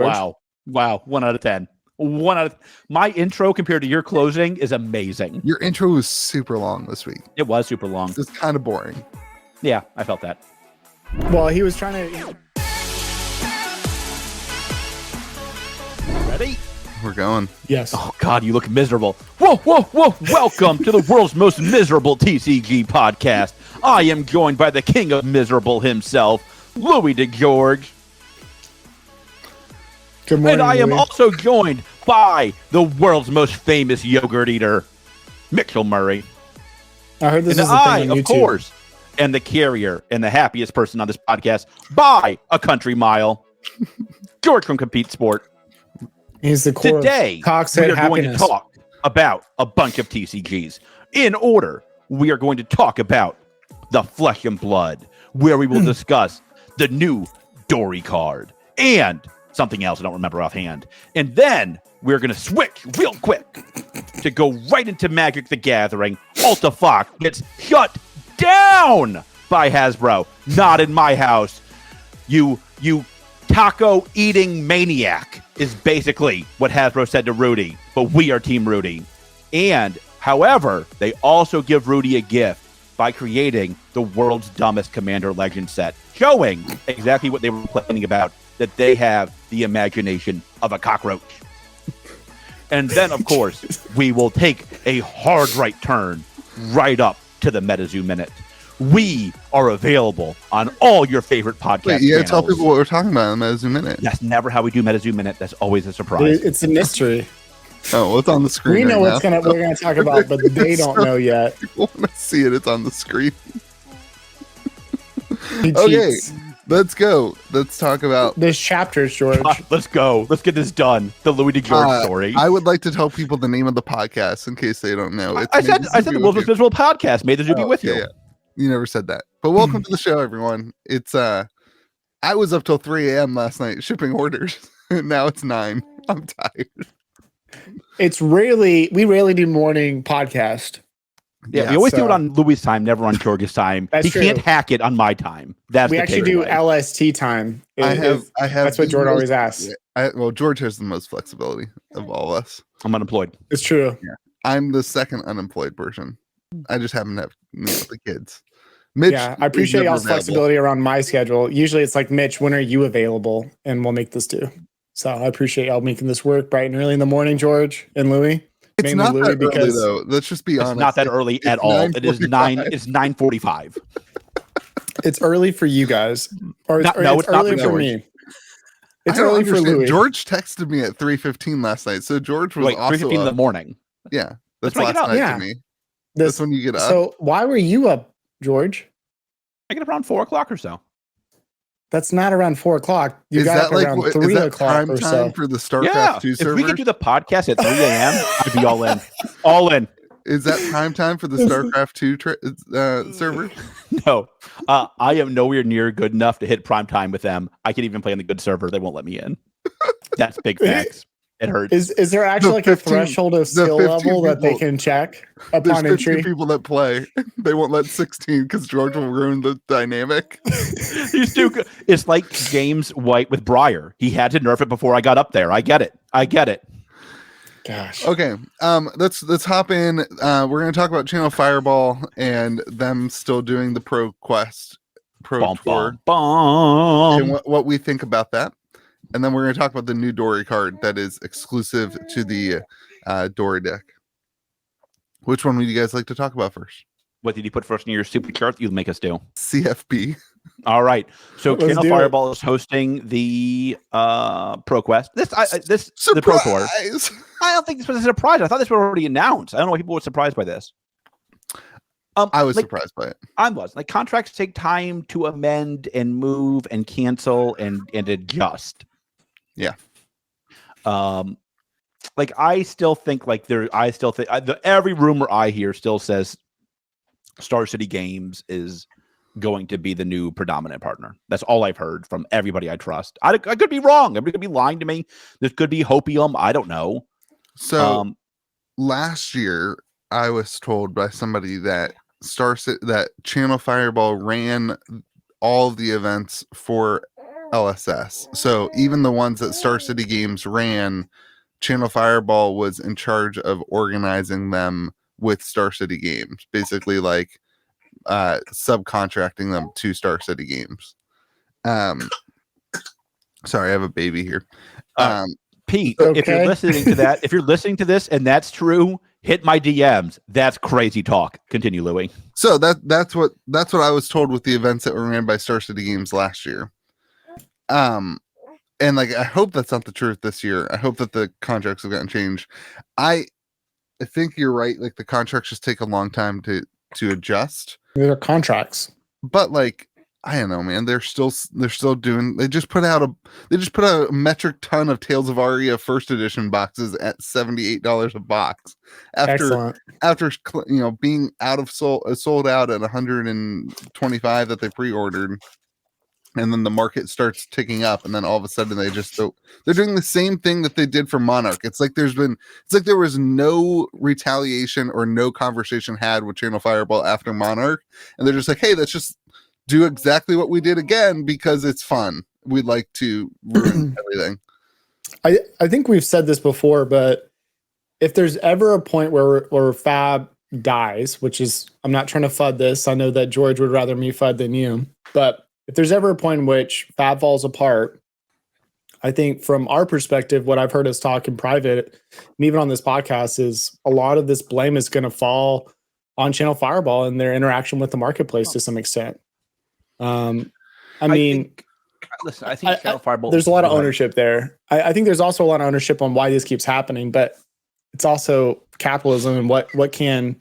Wow. 1 out of 10. My intro compared to your closing is amazing. Your intro was super long this week. It was super long. It's kind of boring. Yeah, I felt that. Well, he was trying to. Ready? We're going. Yes. Oh, God, you look miserable. Whoa. Welcome to the world's most miserable TCG podcast. I am joined by the king of miserable himself, Louis DeGeorge. Good morning. And I am Louis. also joined by the world's most famous yogurt eater, Mitchell Murray. I heard this And is a I, thing on of YouTube. course, am the carrier and the happiest person on this podcast by a country mile, George from Compete Sport. He's the core Today, of Coxhead we are going to happiness. talk about a bunch of TCGs. In order, we are going to talk about the Flesh and Blood, where we will discuss the new Dory card and something else I don't remember offhand. And then we're going to switch real quick to go right into Magic the Gathering. Alta Fox gets shut down by Hasbro. Not in my house. You taco eating maniac is basically what Hasbro said to Rudy, but we are Team Rudy. And however, they also give Rudy a gift by creating the world's dumbest Commander Legend set, showing exactly what they were complaining about, that they have the imagination of a cockroach. And then, of course, we will take a hard right turn right up to the Metazoo Minute. We are available on all your favorite podcast Wait, you gotta tell channels. people what we're talking about in Metazoo Minute. That's never how we do Metazoo Minute. That's always a surprise. It's a mystery. Oh, what's on the screen? We know right what we're gonna talk about, but they don't know yet. People want to see it. It's on the screen. He Okay, cheats. let's go. Let's talk about. There's chapters, George. Let's go. Let's get this done. The Louis DeGeorge story. I would like to tell people the name of the podcast in case they don't know. I said the World's Most Miserable Podcast. May the Zoo be with you. Yeah. You never said that. But welcome to the show, everyone. It's I was up till 3 a.m. last night shipping orders. Now it's 9. I'm tired. We rarely do morning podcast. Yeah, we always do it on Louis' time, never on George's time. That's He true. can't hack it on my time. That's We the actually do takeaway. LST time. I have That's what the George most- always asks. Well, George has the most flexibility of all of us. I'm unemployed. It's true. I'm the second unemployed person. I just happen to have the kids. Mitch, Yeah, I is appreciate never y'all's available. flexibility around my schedule. Usually it's like, Mitch, when are you available? And we'll make this do. So I appreciate y'all making this work bright and early in the morning, George and Louis. It's Mainly not Louis that early because- though. Let's just be It's honest. not that early at it's all. It is 9:45. It's 9:45. It's early for you guys. Or it's, No, or it's not early for for George. me. It's I don't early for understand. Louis. George texted me at 3:15 last night. So George was Wait, also 3:15 in the up. morning. Yeah, that's That's when I last get up. night Yeah. to me. This- That's when you get up. So why were you up, George? I get up around 4 o'clock or so. That's not around 4 o'clock. You is got that up like around is 3 that o'clock prime or time so. for the StarCraft Yeah, 2 if servers? we could do the podcast at 3 a.m., I'd be all in. All in. Is that prime time for the StarCraft 2 server? No, I am nowhere near good enough to hit prime time with them. I can even play on the good server. They won't let me in. That's big facts. It hurts. Is there actually like 15 a threshold of skill 15 level that they people- can check There's upon 15 entry? people that play. They won't let 16 because George will ruin the dynamic. He's too good. It's like James White with Briar. He had to nerf it before I got up there. I get it. Gosh. Okay, let's hop in. We're gonna talk about Channel Fireball and them still doing the Pro Quest Pro Bum, Tour bum, and bum. what we think about that. And then we're gonna talk about the new Dory card that is exclusive to the Dory deck. Which one would you guys like to talk about first? What did you put first in your super chart you make us do? CFB. All right. So Let's Channel do it. Fireball is hosting the ProQuest. The Pro Tour. Surprise! I don't think this was a surprise. I thought this was already announced. I don't know why people were surprised by this. I was like, surprised by it. I was. Like, contracts take time to amend and move and cancel and adjust. Yeah. Like, I still think every rumor I hear still says Star City Games is going to be the new predominant partner. That's all I've heard from everybody I trust. I could be wrong. Everybody could be lying to me. This could be hopium. I don't know. So last year, I was told by somebody that that Channel Fireball ran all of the events for LSS. So even the ones that Star City Games ran, Channel Fireball was in charge of organizing them with Star City Games, basically like subcontracting them to Star City Games. Sorry, I have a baby here. Pete, Okay. if you're listening to that, if you're listening to this and that's true, hit my DMs. That's crazy talk. Continue, Louie. So that's what I was told with the events that were ran by Star City Games last year. And like I hope that's not the truth this year. I hope that the contracts have gotten changed. I think you're right. Like the contracts just take a long time to adjust. They're contracts. But like I don't know, man. They're still doing. They just put out a metric ton of Tales of Aria first edition boxes at $78 a box. After being sold out at 125 that they pre-ordered, and then the market starts ticking up, and then all of a sudden they're doing the same thing that they did for Monarch. It's like there was no retaliation or no conversation had with Channel Fireball after Monarch, and they're just like, hey, let's just do exactly what we did again because it's fun. We'd like to ruin everything. I think we've said this before, but if there's ever a point where Fab dies, which is, I'm not trying to FUD this. I know that George would rather me FUD than you, but if there's ever a point in which Fab falls apart, I think from our perspective, what I've heard us talk in private and even on this podcast is a lot of this blame is going to fall on Channel Fireball and their interaction with the marketplace to some extent. I think Channel Fireball. There's a lot of ownership there. I think there's also a lot of ownership on why this keeps happening, but it's also capitalism and what can.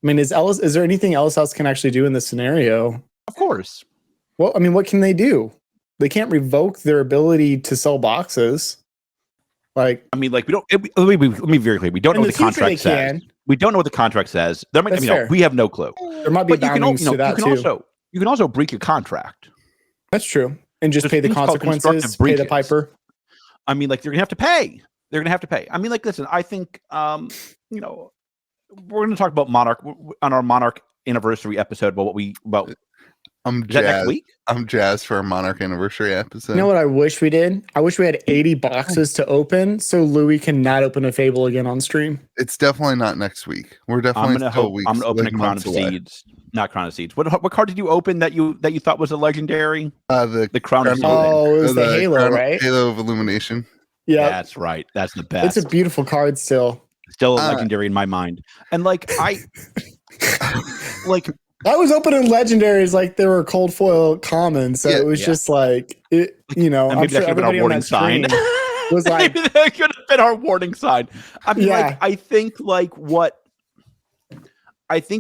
I mean, is there anything else can actually do in this scenario? Of course. Well, I mean, what can they do? They can't revoke their ability to sell boxes. Like, I mean, like we don't. Let me be very clear. We don't know what the contract says. We don't know what the contract says. We have no clue. There might be boundaries to that too. You can also break your contract. That's true. And just pay the consequences, pay the piper. I mean, like, they're going to have to pay. I mean, like, listen, I think, we're going to talk about Monarch on our Monarch anniversary episode about I'm jazzed. Next week? I'm jazzed for a Monarch anniversary episode. You know what I wish we did? I wish we had 80 boxes to open so Louis can not open a Fable again on stream. It's definitely not next week. We're definitely I'm going to open a Crown of Seeds. Not Crown of Seeds. What card did you open that you thought was a legendary? The Crown of Seeds. Oh, it was the Halo, right? Halo of Illumination. Yeah, that's right. That's the best. It's a beautiful card still. Still a legendary in my mind. And like I was opening legendaries like they were cold foil commons, so it was just like I'm sure everybody on that screen was like, maybe that could have been our warning sign. I mean, I think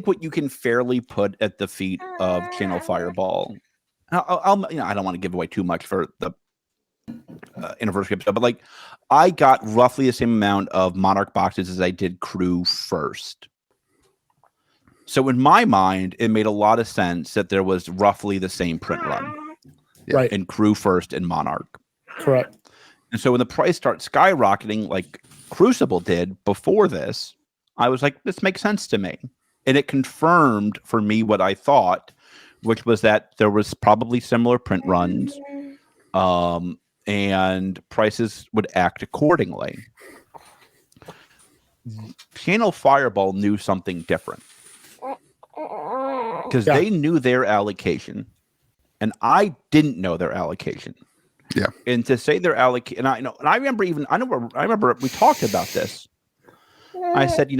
what you can fairly put at the feet of Channel Fireball. I don't want to give away too much for the anniversary episode, but like I got roughly the same amount of Monarch boxes as I did Crew first. So in my mind, it made a lot of sense that there was roughly the same print run, right? In Crew first and Monarch, correct. And so when the price starts skyrocketing, like Crucible did before this, I was like, this makes sense to me, and it confirmed for me what I thought, which was that there was probably similar print runs, and prices would act accordingly. Channel Fireball knew something different. Because they knew their allocation, and I didn't know their allocation. Yeah, and to say their allocation, I remember we talked about this. I said,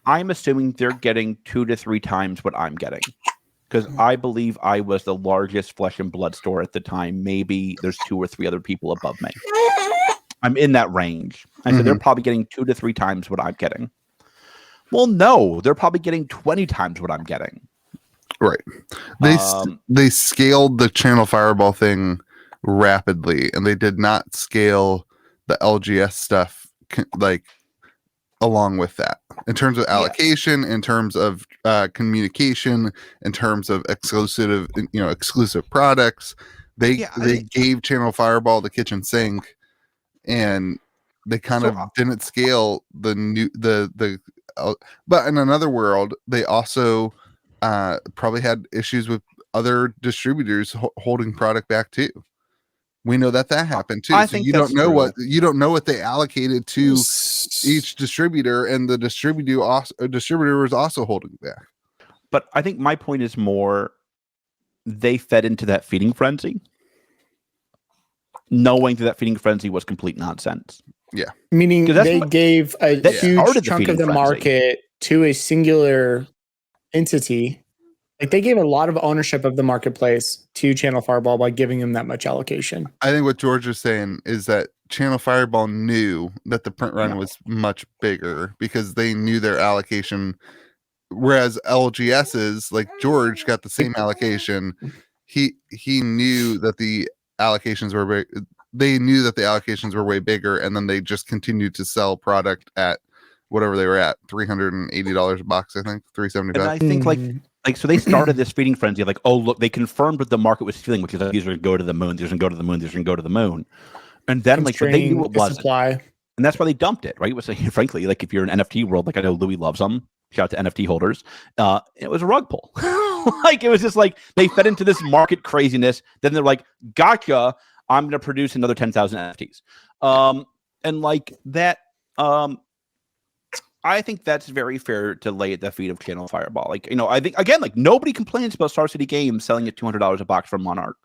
I'm assuming they're getting 2 to 3 times what I'm getting, because I believe I was the largest Flesh and Blood store at the time. Maybe there's 2 or 3 other people above me. I'm in that range. I said they're probably getting 2 to 3 times what I'm getting. Well, no, they're probably getting 20 times what I'm getting. Right. They scaled the Channel Fireball thing rapidly, and they did not scale the LGS stuff like along with that in terms of allocation, in terms of communication, in terms of exclusive products. They gave Channel Fireball the kitchen sink, and they kind of didn't scale but in another world, they also probably had issues with other distributors holding product back too. We know that happened too. I So think you don't that's know true. you don't know what they allocated to each distributor, and the distributor was also holding back. But I think my point is more they fed into that feeding frenzy, knowing that feeding frenzy was complete nonsense. Yeah. Meaning they gave a huge chunk of the market to a singular entity. Like they gave a lot of ownership of the marketplace to Channel Fireball by giving them that much allocation. I think what George is saying is that Channel Fireball knew that the print run was much bigger because they knew their allocation. Whereas LGS's, like George, got the same allocation. He knew that the allocations were big. They knew that the allocations were way bigger, and then they just continued to sell product at whatever they were at, $380 a box, I think, $375. And I think like so they started this feeding frenzy of like, oh look, they confirmed what the market was feeling, which is like these are going to go to the moon, these are going to go to the moon, these are going to go to the moon, and then like but they knew it wasn't, and that's why they dumped it, right? It was like, frankly, like if you're in NFT world, like I know Louis loves them. Shout out to NFT holders. It was a rug pull. Like it was just like they fed into this market craziness. Then they're like, gotcha, I'm going to produce another 10,000 NFTs. And like that, I think that's very fair to lay at the feet of Channel Fireball. Like, I think, again, like nobody complains about Star City Games selling at $200 a box from Monarch.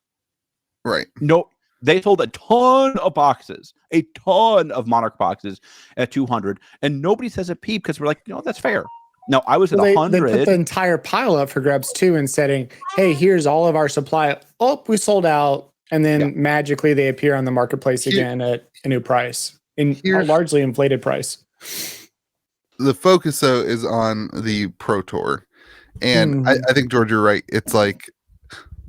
Right. No, they sold a ton of boxes, a ton of Monarch boxes at 200, and nobody says a peep because we're like, that's fair. No, I was at 100. They put the entire pile up for grabs too and saying, hey, here's all of our supply. Oh, we sold out. And then magically they appear on the marketplace again at a new price, in a largely inflated price. The focus, though, is on the Pro Tour. And I think, George, you're right. It's like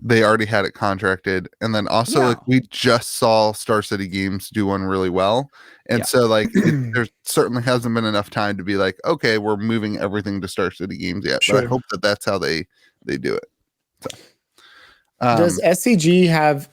they already had it contracted. And then also, like, we just saw Star City Games do one really well. And so, like, there certainly hasn't been enough time to be like, okay, we're moving everything to Star City Games yet. But I hope that that's how they do it. So. Does SCG have,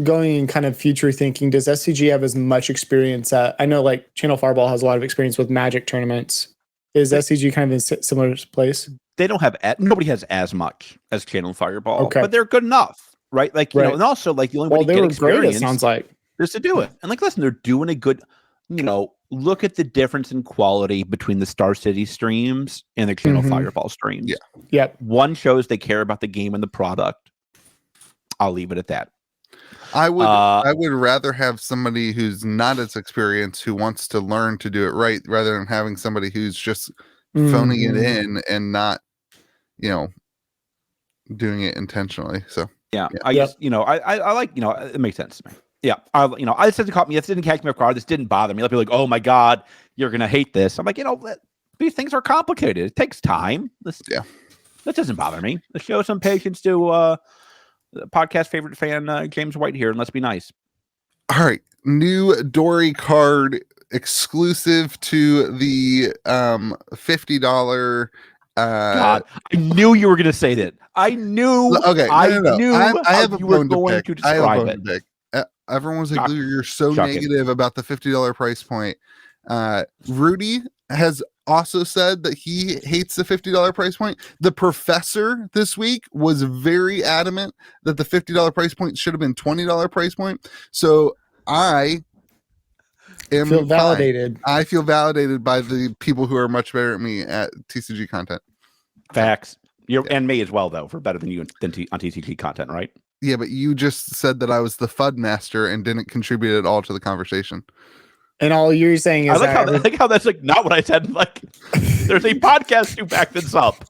going in kind of future thinking, does SCG have as much experience? I know like Channel Fireball has a lot of experience with Magic tournaments. Is SCG kind of in a similar place? They don't have, nobody has as much as Channel Fireball, but they're good enough, right? Like, you know, and also like the only way to get experience, it sounds like, is to do it. And like, listen, they're doing a good, look at the difference in quality between the Star City streams and the Channel Fireball streams. Yeah. Yep. One shows they care about the game and the product. I'll leave it at that. I would rather have somebody who's not as experienced who wants to learn to do it right, rather than having somebody who's just phoning it in and not, doing it intentionally. So I just, I like, it makes sense to me. Yeah, I said to caught me. This didn't catch me off guard. This didn't bother me. I'll be like, oh my god, you're gonna hate this. I'm like, these things are complicated. It takes time. That doesn't bother me. Let's show some patience to podcast favorite fan James White here, and let's be nice. All right, new Dory card exclusive to the $50. God, I knew you were going to say that. I knew. Okay, I knew I have you were going to describe it. Everyone was like, "You're so negative about the $50 price point." Rudy has also said that he hates the $50 price point. The professor this week was very adamant that the $50 price point should have been $20 price point. So I feel validated. I feel validated by the people who are much better at me at TCG content. Facts. And me as well, though, for better than you on TCG content, right? Yeah, but you just said that I was the FUD master and didn't contribute at all to the conversation. And all you're saying is I like how that's like not what I said. Like, there's a podcast to back this up.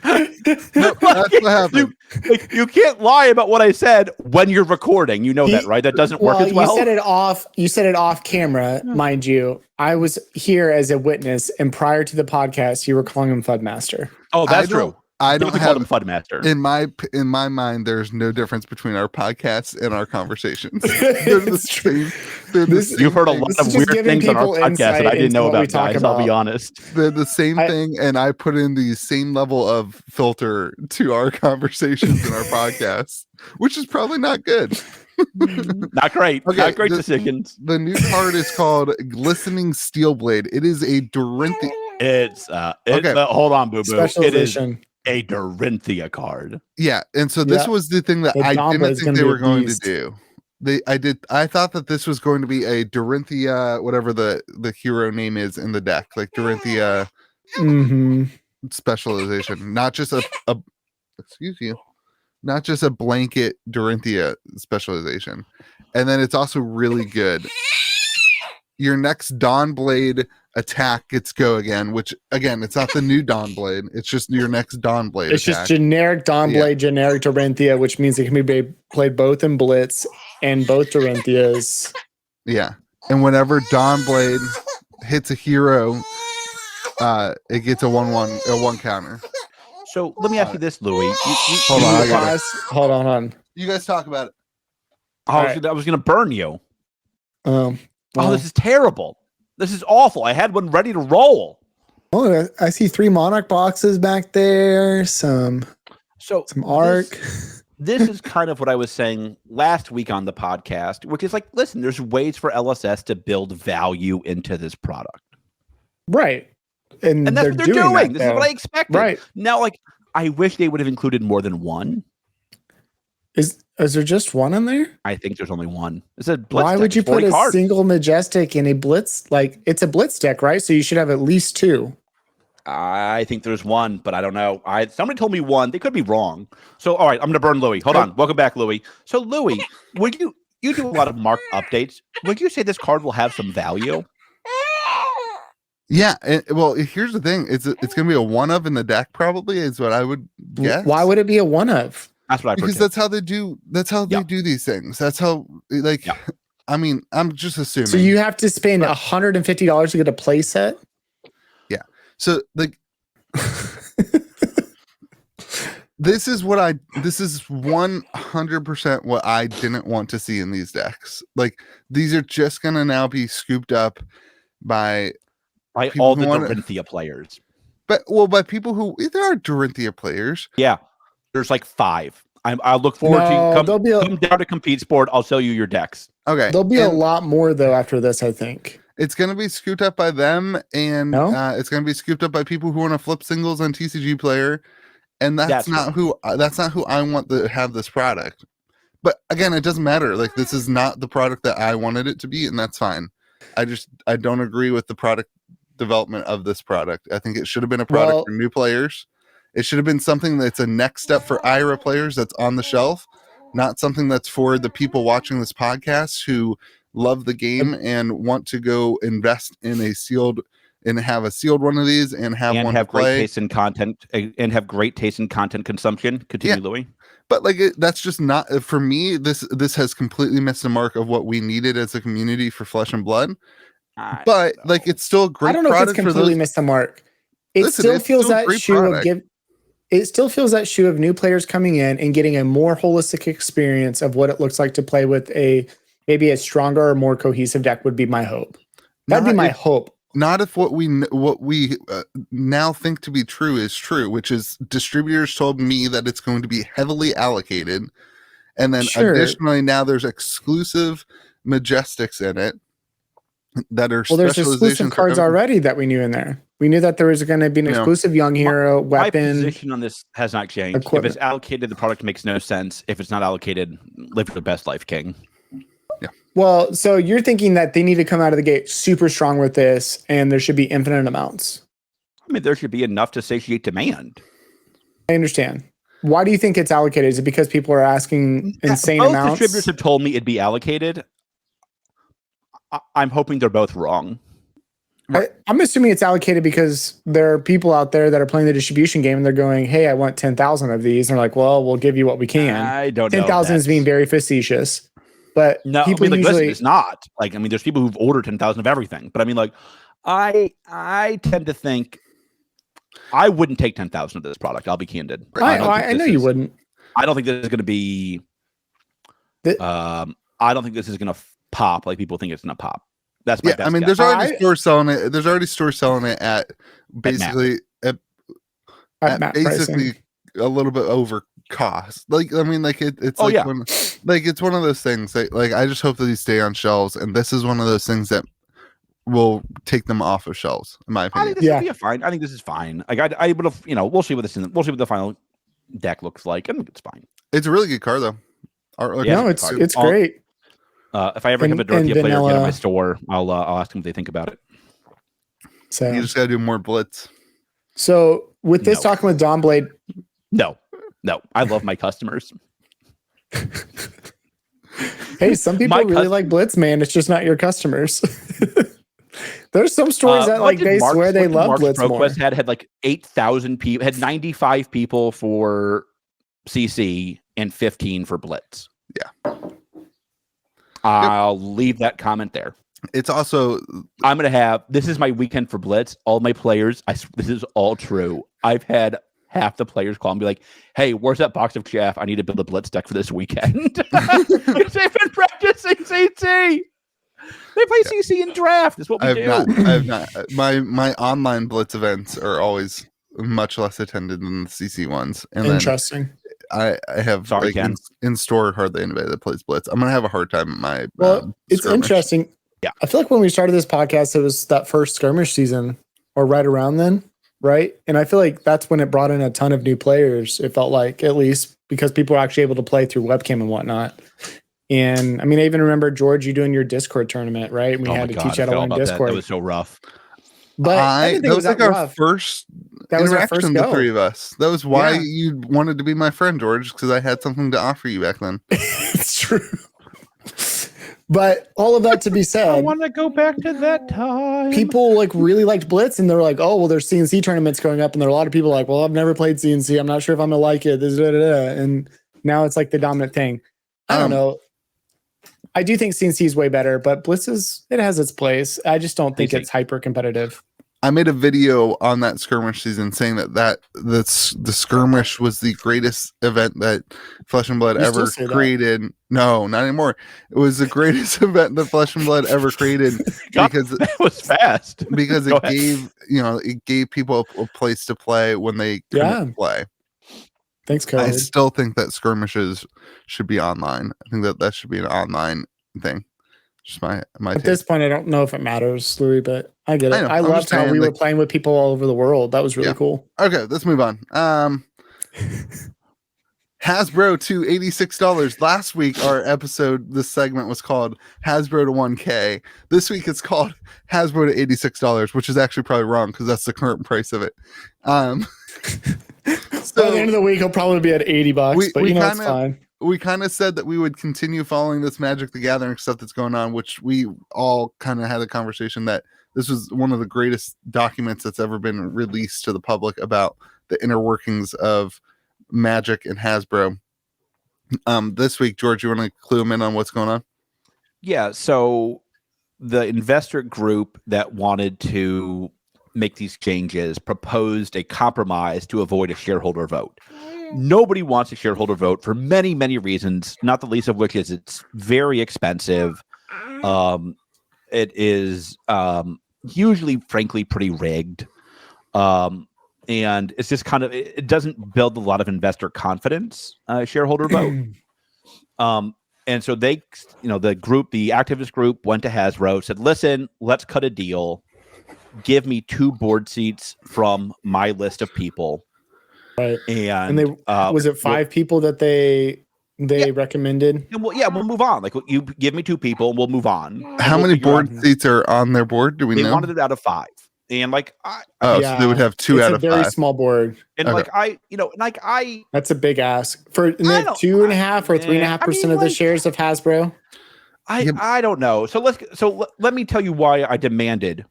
That's what happened. You can't lie about what I said when you're recording. You know that, right? That doesn't work as well. You said it off camera, mind you. I was here as a witness, and prior to the podcast, you were calling him FUD master. Oh, that's true. I don't call him FUD master. In my mind, there's no difference between our podcasts and our conversations. They're the same. You've heard a lot of weird things on our podcast that I didn't know about, guys. I'll be honest. They're the same thing, and I put in the same level of filter to our conversations and our podcasts, which is probably not good. Not great. Okay, not great decisions. The new card is called Glistening Steelblade. It is a Dorinthia. It's hold on, boo boo. Special edition. A Dorinthia card. Yeah, and so this was the thing that I didn't think they were going to do. I thought that this was going to be a Dorinthia, whatever the hero name is in the deck, like Dorinthia specialization, not just a excuse you, not just a blanket Dorinthia specialization. And then it's also really good. Your next Dawnblade attack gets go again, which again, it's not the new Dawnblade. It's just your next Dawnblade. It's attack. just generic Dawnblade, generic Dorinthia, which means it can be played both in Blitz and both Dorinthias. Yeah. And whenever Dawnblade hits a hero, it gets a 1 counter. So let me ask you this, Louis. Hold on. Hold on. You guys talk about it. I was going to burn you. Well, this is terrible. This is awful. I had one ready to roll. Oh, I see 3 Monarch boxes back there. Some Arc. This is kind of what I was saying last week on the podcast, which is like, listen, there's ways for LSS to build value into this product. Right. And that's what they're doing. This is what I expected. Right. Now, like, I wish they would have included more than one. Is there just one in there? I think there's only one. It's a Blitz Why deck. would you It's 40 put a cards. single Majestic in a Blitz? Like, it's a Blitz deck, right? So you should have at least 2. I think there's one, but I don't know. Somebody told me one. They could be wrong. So, all right, I'm going to burn Louis. Hold on. Welcome back, Louis. So, Louis, would you do a lot of mark updates? Would you say this card will have some value? Yeah, well, here's the thing: it's going to be a 1-of in the deck, probably is what I would guess. Why would it be a 1-of? That's what I because that's how they do. That's how they do these things. That's how, like, I mean, I'm just assuming. So you have to spend $150 to get a play set. Yeah. So like, this is 100% what I didn't want to see in these decks. Like, these are just gonna now be scooped up by all the Dorinthia players. But by people who there are Dorinthia players. Yeah. There's like 5. I'll look forward to come down to Compete Sport. I'll show you your decks. Okay. There'll be a lot more though after this, I think. It's going to be scooped up by them, and it's going to be scooped up by people who want to flip singles on TCG Player, and that's not who I want to have this product. But again, it doesn't matter. Like, this is not the product that I wanted it to be, and that's fine. I don't agree with the product development of this product. I think it should have been a product for new players. It should have been something that's a next step for IRA players that's on the shelf, not something that's for the people watching this podcast who love the game and want to go invest in a sealed and have a sealed one of these and have great taste in content and have great taste in content consumption. Continue, Louis. But like, that's just not for me. This has completely missed the mark of what we needed as a community for Flesh and Blood. But like, it's still a great. I don't know if it's completely missed the mark. It still feels that shoe of new players coming in and getting a more holistic experience of what it looks like to play with maybe a stronger or more cohesive deck would be my hope. That'd be my hope. Not if what we now think to be true is true, which is distributors told me that it's going to be heavily allocated, and then additionally now there's exclusive Majestics in it that are there's exclusive cards already that we knew in there. We knew that there was going to be an exclusive young hero weapon. My position on this has not changed. Equipment. If it's allocated, the product makes no sense. If it's not allocated, live your best life, King. Yeah. Well, so you're thinking that they need to come out of the gate super strong with this, and there should be infinite amounts. I mean, there should be enough to satiate demand. I understand. Why do you think it's allocated? Is it because people are asking insane amounts? Both distributors have told me it'd be allocated. I'm hoping they're both wrong. I'm assuming it's allocated because there are people out there that are playing the distribution game and they're going, hey, I want 10,000 of these. And they're like, well, we'll give you what we can. I don't know. 10,000 is being very facetious. But no, people listen, it's not. Like, I mean, there's people who've ordered 10,000 of everything. But I mean, like, I tend to think I wouldn't take 10,000 of this product. I'll be candid. I know you wouldn't. I don't think this is going to be. I don't think this is going to pop like people think it's going to pop. That's my best I mean, guess. there's already stores selling it. There's already stores selling it at basically at basically a little bit over cost. Like, I mean, like it's it's one of those things that, like, I just hope that these stay on shelves, and this is one of those things that will take them off of shelves, in my opinion. I think this will be fine. I think this is fine. Like, I would have, we'll see what we'll see what the final deck looks like. I think it's fine. It's a really good card, though. No, it's great. If I ever have a And Dorothea player again in my vanilla. store, I'll ask them what they think about it. So You just gotta do more blitz. So with this No. talking with Don Blade, No, I love my customers. hey, some people My really like Blitz, man. It's just not your customers. There's some stories that What like did they Mark's- swear they what did love Mark's Blitz more. ProQuest had like 8,000 people, had 95 people for CC and 15 for Blitz. Yeah. I'll leave that comment there. It's also I'm gonna have this is my weekend for Blitz. All my players, this is all true. I've had half the players call and be like, "Hey, where's that box of chaff? I need to build a Blitz deck for this weekend." Because they've been practicing CC. They play CC and draft. Is what we do. I have not. My online blitz events are always much less attended than the CC ones. And Interesting. then I have Sorry, like Ken. in store hardly anybody that plays blitz. I'm gonna have a hard time at my Well, it's skirmish. interesting. Yeah. I feel like when we started this podcast, it was that first skirmish season or right around then, right? And I feel like that's when it brought in a ton of new players. It felt like, at least because people were actually able to play through webcam and whatnot. And I mean, I even remember, George, you doing your Discord tournament, right? We Oh had my to God, teach you I how to forgot learn about that. Discord. That was so rough. But I didn't think that it was was like that our rough. first That was our interaction, first the go. three of us. That was why Yeah. you wanted to be my friend, George, because I had something to offer you back then. It's true. But all of that to be I said, want to go back to that time. people like really liked Blitz, and they're like, "Oh, well, there's CNC tournaments going up," and there are a lot of people like, "Well, I've never played CNC. I'm not sure if I'm gonna like it." And now it's like the dominant thing. I don't know. I do think CNC is way better, but Blitz it has its place. I just don't think CNC. it's hyper competitive. I made a video on that skirmish season saying that the skirmish was the greatest event that Flesh and Blood You still ever say that? created. No, not anymore. It was the greatest event that Flesh and Blood ever created God, because that was fast. because Go it ahead. gave people a place to play when they couldn't Yeah. play. Thanks, I COVID. still think that skirmishes should be online. I think that should be an online thing. Just my At take. this point, I don't know if it matters, Louis, but I get it. I know. I I'm loved just how saying, we were like- playing with people all over the world. That was really Yeah. cool. Okay, let's move on. Hasbro to $86. Last week, our episode, this segment was called Hasbro to 1K. This week, it's called Hasbro to $86, which is actually probably wrong because that's the current price of it. By the end of the week, he'll probably be at $80, We- but we you know, it's kinda- fine. we kind of said that we would continue following this Magic the Gathering stuff that's going on, which we all kind of had a conversation that this was one of the greatest documents that's ever been released to the public about the inner workings of Magic and Hasbro. This week, George, you want to clue them in on what's going on? Yeah, so the investor group that wanted to make these changes proposed a compromise to avoid a shareholder vote. Nobody wants a shareholder vote for many, many reasons, not the least of which is it's very expensive. It is usually, frankly, pretty rigged. And it's just kind of, it doesn't build a lot of investor confidence, shareholder vote. And so they, the group, the activist group went to Hasbro, said, listen, let's cut a deal. Give me 2 board seats from my list of people. Right. And And they was it 5 people that they recommended? And we'll move on. Like, you give me 2 people, and we'll move on. How We'll many figure out- board seats are on their board? Do we They know? wanted it out of 5, and like So they would have 2 it's out a of very 5. small board. and Okay. That's a big ask for and they I have don't- 2.5 or I 3.5% mean, of the like- shares of Hasbro. I don't know. So let me tell you why I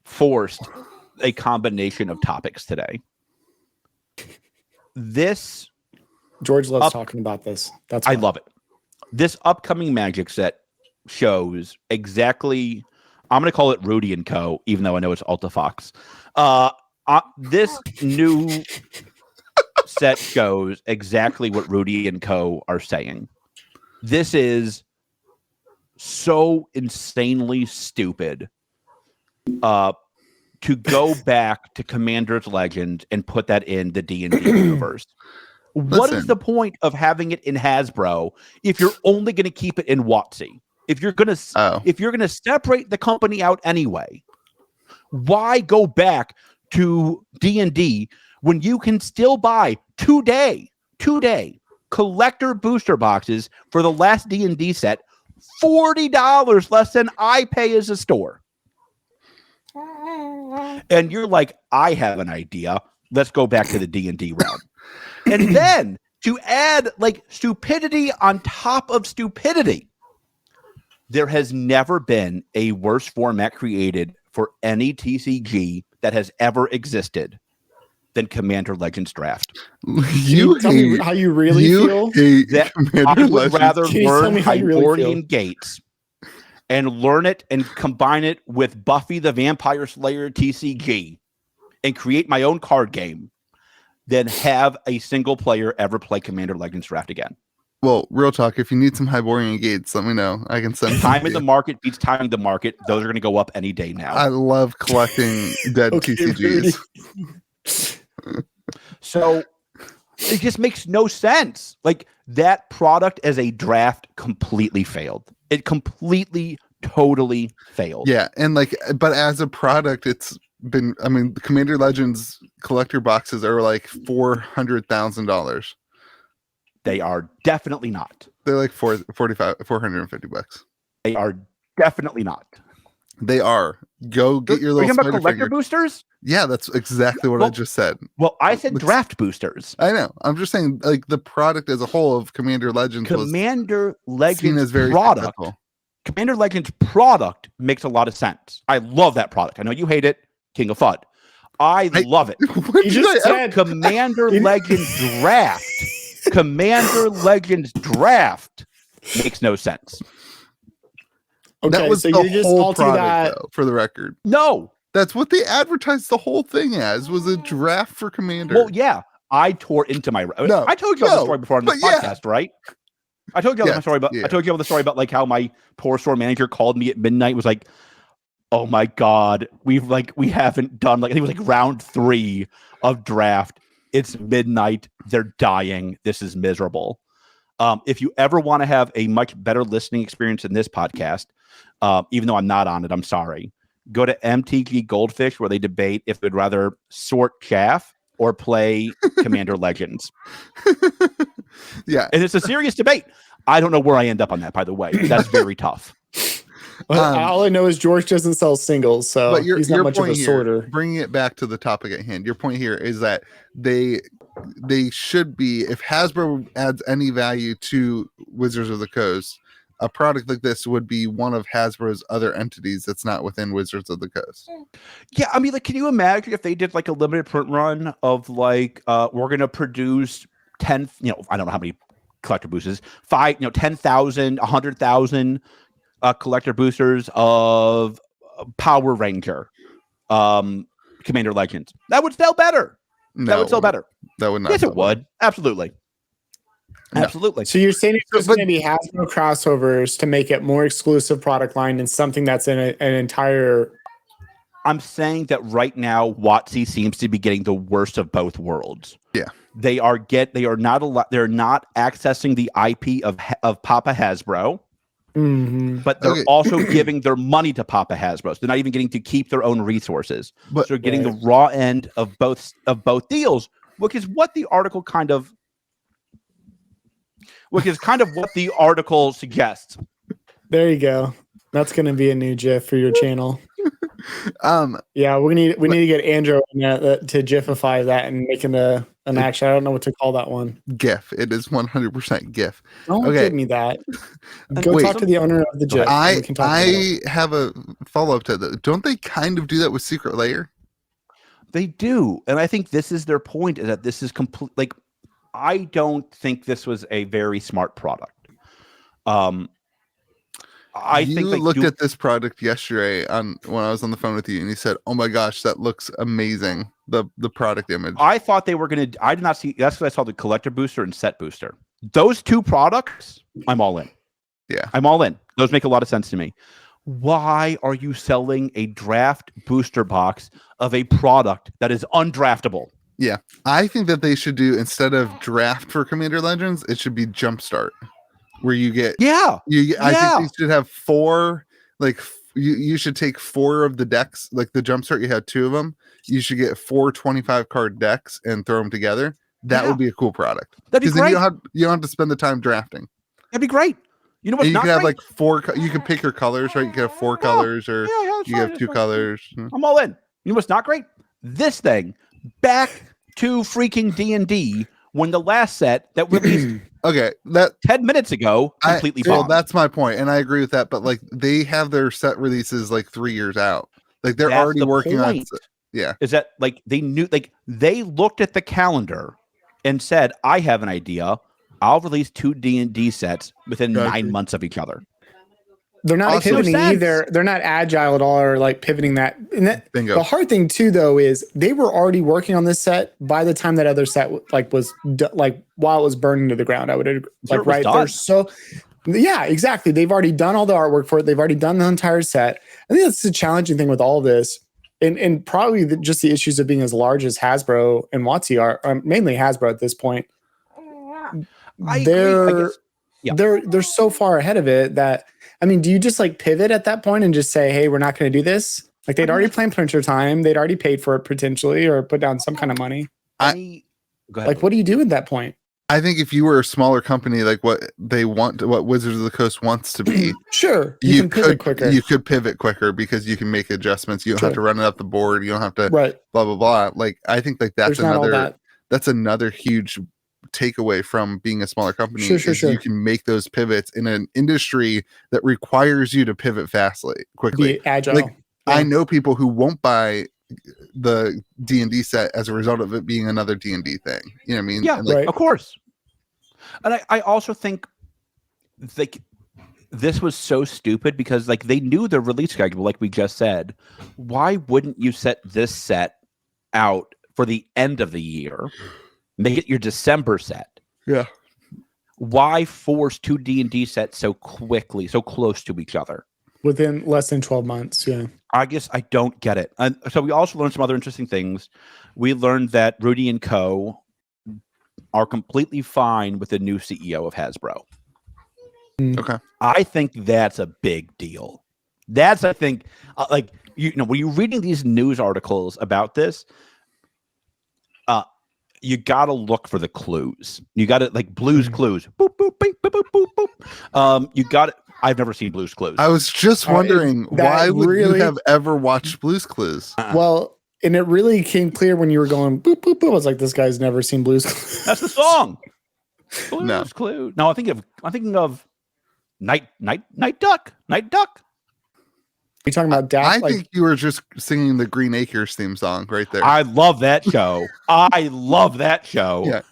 forced a combination of topics today. This George loves talking about this. That's I why. love it. This upcoming Magic set shows exactly. I'm going to call it Rudy and Co., even though I know it's Alta Fox. This new set shows exactly what Rudy and Co. are saying. This is so insanely stupid to go back to Commander's Legend and put that in the D&D universe. What is Listen. the point of having it in Hasbro if you're only going to keep it in WotC? If you're going to separate the company out anyway, why go back to D&D when you can still buy today collector booster boxes for the last D&D set $40 less than I pay as a store. And you're like, I have an idea. Let's go back to the D&D realm. And then to add like stupidity on top of stupidity, there has never been a worse format created for any TCG that has ever existed than Commander Legends Draft. You tell me how you really feel? That I would rather learn Hyborian Gates and learn it and combine it with Buffy the Vampire Slayer TCG and create my own card game than have a single player ever play Commander Legends Draft again. Well, real talk, if you need some Hyborian Gates, let me know. I can send time in the market beats timing the market. Those are going to go up any day now. I love collecting dead TCGs. So it just makes no sense. Like that product as a draft completely failed. It completely, totally failed. Yeah, and like, but as a product, it's been. I mean, the Commander Legends collector boxes are like $400,000. They are definitely not. They're like $450. They are definitely not. They are. Go get your little spider collector boosters. Yeah, that's exactly what I just said. Well, I said draft boosters. I know. I'm just saying, like the product as a whole of Commander Legends. Commander Legends very product. successful. Commander Legends product makes a lot of sense. I love that product. I know you hate it, King of FUD. I love it. You just said Commander Legends Draft. Commander Legends Draft makes no sense. Okay, that was so the you're just whole salty product, that though, for the record. No. That's what they advertised the whole thing as, was a draft for Commander. Well, yeah. I tore into my... No, I told you about the story before on this podcast, right? I told you about the story about... Yeah. I told you about the story about like how my poor store manager called me at midnight, was like, oh my God, we haven't done like... I think it was like round 3 of draft. It's midnight. They're dying. This is miserable. If you ever want to have a much better listening experience in this podcast, even though I'm not on it, I'm sorry. Go to MTG Goldfish, where they debate if they'd rather sort chaff or play Commander Legends. Yeah. And it's a serious debate. I don't know where I end up on that, by the way. That's very tough. All I know is George doesn't sell singles, so but he's not much of a sorter. Bringing it back to the topic at hand, your point here is that they should be, if Hasbro adds any value to Wizards of the Coast, a product like this would be one of Hasbro's other entities that's not within Wizards of the Coast. Yeah, I mean, like, can you imagine if they did like a limited print run of like, we're going to produce 10, I don't know how many collector boosters, 10,000, 100,000 collector boosters of Power Ranger, Commander Legends. That would sell better. No, that would sell better. That would not. Yes, it would. Absolutely. No. Absolutely. So you're saying there's going to be Hasbro crossovers to make it more exclusive product line and something that's in an entire... I'm saying that right now, WotC seems to be getting the worst of both worlds. Yeah. They are not accessing the IP of Papa Hasbro. Mm-hmm. But they're also giving their money to Papa Hasbro. So they're not even getting to keep their own resources. But so they're getting the raw end of both deals, which is what the article kind of what the article suggests. There you go. That's going to be a new GIF for your channel. Yeah, we need to get Andrew to GIFify that and making an action. I don't know what to call that one. GIF. It is 100% GIF. Don't give me that. Go talk to the owner of the GIF. I have a follow-up to that. Don't they kind of do that with Secret Lair? They do. And I think this is their point, is that this is complete. Like, I don't think this was a very smart product. I think you looked at this product yesterday when I was on the phone with you, and you said, "Oh my gosh, that looks amazing!" The product image. I thought they were going to. I did not see. That's what I saw: the collector booster and set booster. Those two products, I'm all in. Yeah, I'm all in. Those make a lot of sense to me. Why are you selling a draft booster box of a product that is undraftable? Yeah, I think that they should do, instead of draft for Commander Legends, it should be Jumpstart, where you get I think they should have 4, like you should take 4 of the decks, like the Jumpstart, you had 2 of them. You should get 4 25 card decks and throw them together. That would be a cool product. That'd be great. Then you don't have to spend the time drafting. That'd be great. You know what's And you not can have great? like 4. You can pick your colors, right? You can have 4 colors, or it's you fine, have it's 2 fine. colors. I'm all in. You know what's not great? This thing back to freaking D&D when the last set that released Okay, that 10 minutes ago completely well, bombed. that's my point, and I agree with that. But like, they have their set releases like 3 years out. Like they're That's already the working point. on. Yeah, Is that like they knew, like they looked at the calendar and said, I have an idea. I'll release 2 D&D sets within Gotcha. 9 months of each other. They're not Also- pivoting No sense. either. They're not agile at all, or like pivoting that. And that Bingo. the hard thing too, though, is they were already working on this set by the time that other set like was like while it was burning to the ground. I would agree. Sure, Like it was right done. there. So yeah, exactly. They've already done all the artwork for it. They've already done the entire set. I think that's the challenging thing with all this, and probably just the issues of being as large as Hasbro and WotC are, mainly Hasbro at this point. I agree. I guess, yeah. They're so far ahead of it that, I mean, do you just like pivot at that point and just say, hey, we're not going to do this? Like they'd already planned printer time, they'd already paid for it potentially, or put down some kind of money. Go ahead. Like, what do you do at that point? I think if you were a smaller company, like what they want, what Wizards of the Coast wants to be, Sure, you can pivot quicker. You could pivot quicker because you can make adjustments. You don't have to run it up the board. You don't have to blah blah blah. Like I think like that's There's not all another that. that's another huge takeaway from being a smaller company. Sure. You can make those pivots in an industry that requires you to pivot quickly. Be agile. Like I know people who won't buy the D&D set as a result of it being another D&D thing. You know what I mean? Yeah, And, like, of course. And I also think like this was so stupid because like they knew the release schedule, like we just said. Why wouldn't you set this set out for the end of the year? Make it your December set. Yeah. Why force 2 D&D sets so quickly, so close to each other? Within less than 12 months, yeah. I guess I don't get it. And so we also learned some other interesting things. We learned that Rudy and Co. are completely fine with the new CEO of Hasbro. Okay. I think that's a big deal. That's, I think, like, you know, when you're reading these news articles about this, you got to look for the clues. You got to, like, Blue's Clues. Boop, boop, beep, boop, boop, boop, boop. You got it. I've never seen Blue's Clues. I was just wondering, why would you have ever watched Blue's Clues? Well, and it really came clear when you were going boop, boop, boop. I was like, this guy's never seen Blue's Clues. That's the song. Blue's No. Clues. No, I'm thinking of Night Duck. Night Duck. You talking about Dash? I think you were just singing the Green Acres theme song right there. I love that show. I love that show. Yeah.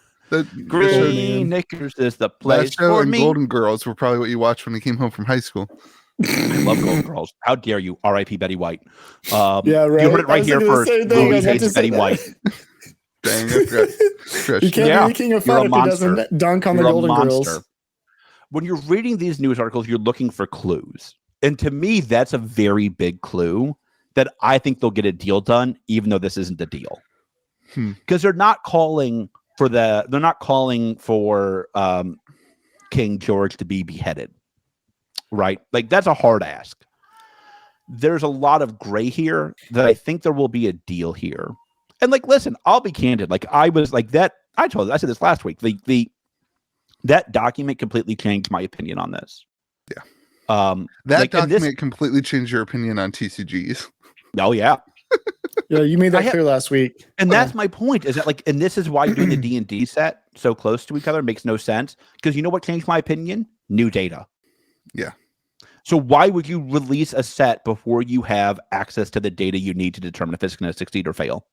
Green Acres is the place that show for and me. Golden Girls were probably what you watched when you came home from high school. I love Golden Girls. How dare you? R.I.P. Betty White. Yeah, right. You heard it right here first. Louis hates Betty White. Dang, I forgot. You can't be the king of fun if he doesn't dunk on the Golden Girls. When you're reading these news articles, you're looking for clues. And to me, that's a very big clue that I think they'll get a deal done, even though this isn't the deal. Because they're not calling for King George to be beheaded. Right? Like, that's a hard ask. There's a lot of gray here that I think there will be a deal here. And like, listen, I'll be candid. Like, I was like that. I said this last week. That document completely changed my opinion on this. Yeah. That document completely changed your opinion on TCGs. Oh yeah. Yeah, you made that clear last week. And that's my point, is that like, and this is why doing the D&D set so close to each other makes no sense. Because you know what changed my opinion? New data. Yeah. So why would you release a set before you have access to the data you need to determine if it's going to succeed or fail?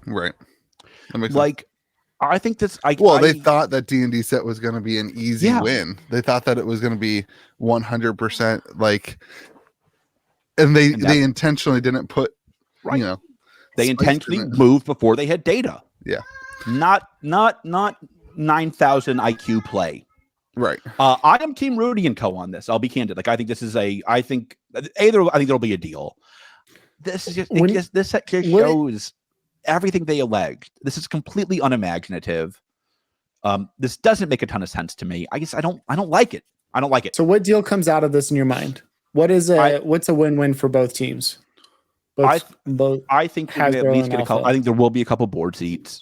Right. That makes like sense. I think this. They thought that D&D set was going to be an easy win. They thought that it was going to be 100% like, and they intentionally didn't put, you know, they intentionally moved before they had data. Yeah. Not 9,000 IQ play. Right. I am Team Rudy and Co on this. I'll be candid. Like, I think this is I think there'll be a deal. This is just this set just shows everything they alleged. This is completely unimaginative. This doesn't make a ton of sense to me. I guess I don't like it. I don't like it. So what deal comes out of this in your mind? What's a win-win for both teams? I think we're gonna at least get a couple. I think there will be a couple board seats.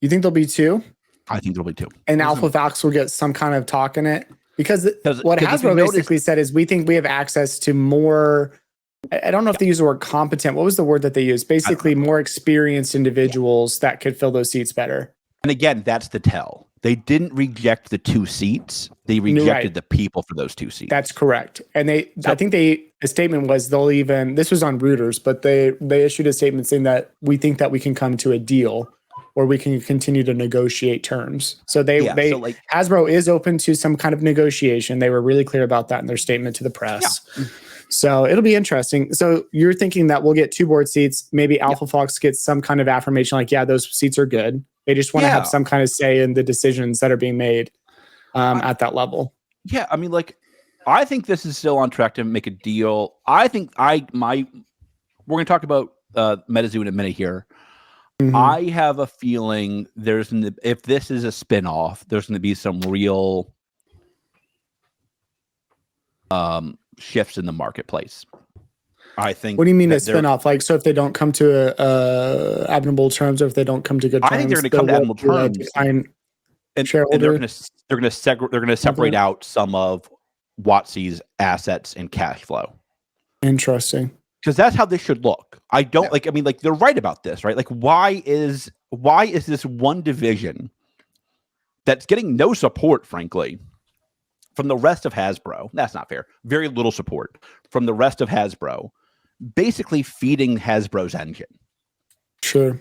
You think there'll be 2? I think there'll be 2. And Alpha Fox will get some kind of talk in it. Because what 'cause if you Hasbro notice- basically said is we think we have access to more. I don't know if they use the word competent. What was the word that they used? Basically, more experienced individuals that could fill those seats better. And again, that's the tell. They didn't reject the 2 seats. They rejected the people for those 2 seats. That's correct. And I think a statement was they'll even, this was on Reuters, but they issued a statement saying that we think that we can come to a deal or we can continue to negotiate terms. So Hasbro is open to some kind of negotiation. They were really clear about that in their statement to the press. Yeah. So it'll be interesting. So you're thinking that we'll get 2 board seats, maybe Alpha Fox gets some kind of affirmation like, yeah, those seats are good. They just want to have some kind of say in the decisions that are being made at that level. Yeah, I mean, like, I think this is still on track to make a deal. I think we're going to talk about Metazoo in a minute here. Mm-hmm. I have a feeling if this is a spinoff, there's going to be some real shifts in the marketplace. I think. What do you mean a spinoff? Like, so if they don't come to admirable terms, or if they don't come to good terms, I think they're going to come to admirable terms. And they're going to separate out some of WotC's assets and cash flow. Interesting. Because that's how this should look. I don't I mean, like, they're right about this, right? Like, why is this one division that's getting no support, frankly, from the rest of Hasbro? That's not fair. Very little support from the rest of Hasbro, basically feeding Hasbro's engine. Sure.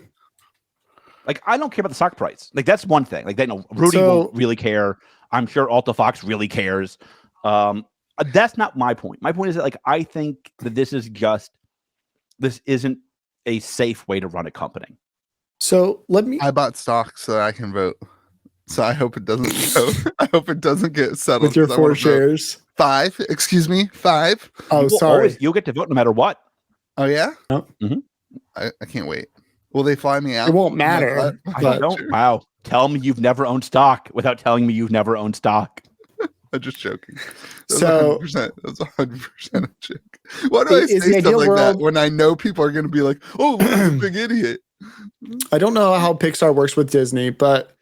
Like, I don't care about the stock price. Like, that's one thing. Like, they know Rudy won't really care. I'm sure Alta Fox really cares. That's not my point. My point is that, like, I think that this isn't a safe way to run a company. So I bought stock so that I can vote. So I hope it doesn't go. I hope it doesn't get settled. With your 4 shares. 5. Excuse me. 5. Oh, sorry. You'll get to vote no matter what. Oh, yeah? Oh. Mm-hmm. I can't wait. Will they fly me out? It won't matter. I don't. Wow. Tell me you've never owned stock without telling me you've never owned stock. I'm just joking. That's 100% a joke. Why do I say stuff like that when I know people are going to be like, oh, look at this big idiot? I don't know how Pixar works with Disney, but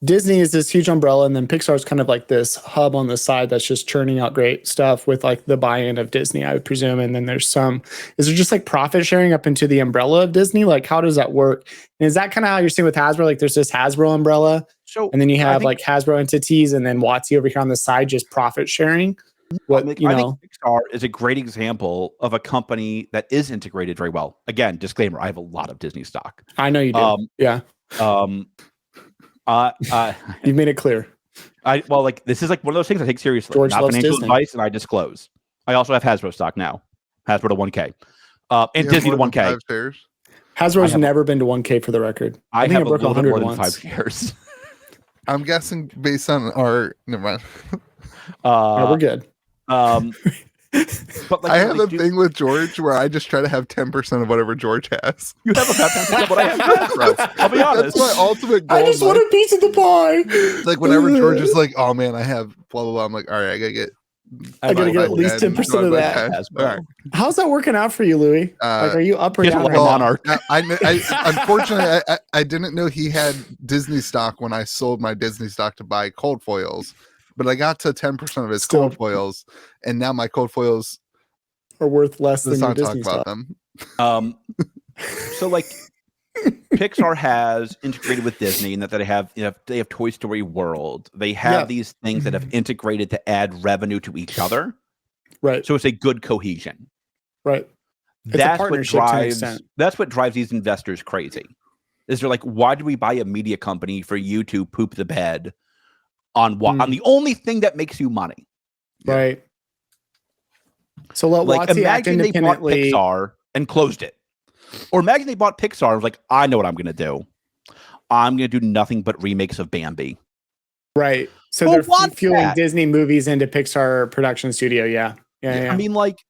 Disney is this huge umbrella, and then Pixar is kind of like this hub on the side that's just churning out great stuff with like the buy-in of Disney, I would presume. And then is there just like profit sharing up into the umbrella of Disney? Like, how does that work? And is that kind of how you're seeing with Hasbro? Like, there's this Hasbro umbrella, and then you have like Hasbro entities, and then WotC over here on the side, just profit sharing. I think Pixar is a great example of a company that is integrated very well. Again, disclaimer: I have a lot of Disney stock. I know you do. Yeah. You've made it clear. This is like one of those things I take seriously. George not loves financial Disney. advice, and I disclose. I also have Hasbro stock now. Hasbro to 1K. And Disney to 1K. Hasbro's never been to 1K for the record. I have a little bit more than 5 shares. I'm guessing based on our. Never mind. No, we're good. But I have a thing with George where I just try to have 10% of whatever George has. You have about 10% of what I have, bro. I'll be honest. That's my ultimate goal. I just want a piece of the pie. Like, whenever George is like, "Oh man, I have blah blah blah," I'm like, "All right, I gotta get at least 10% of that." Right. How's that working out for you, Louis? Like, are you up or down? Monarch. Unfortunately, I didn't know he had Disney stock when I sold my Disney stock to buy cold foils. But I got to 10% of his cold foils, and now my cold foils are worth less than your talk Disney about stock. them. So like Pixar has integrated with Disney, and that they have Toy Story World. They have these things that have integrated to add revenue to each other. Right. So it's a good cohesion. Right. That's what drives these investors crazy. Is they're like, why do we buy a media company for you to poop the bed on the only thing that makes you money? Right. So let WotC act imagine they bought independently. Pixar and closed it. Or imagine they bought Pixar and was like, I know what I'm going to do. I'm going to do nothing but remakes of Bambi. Right. So they're fueling Disney movies into Pixar production studio. Yeah. I mean, like,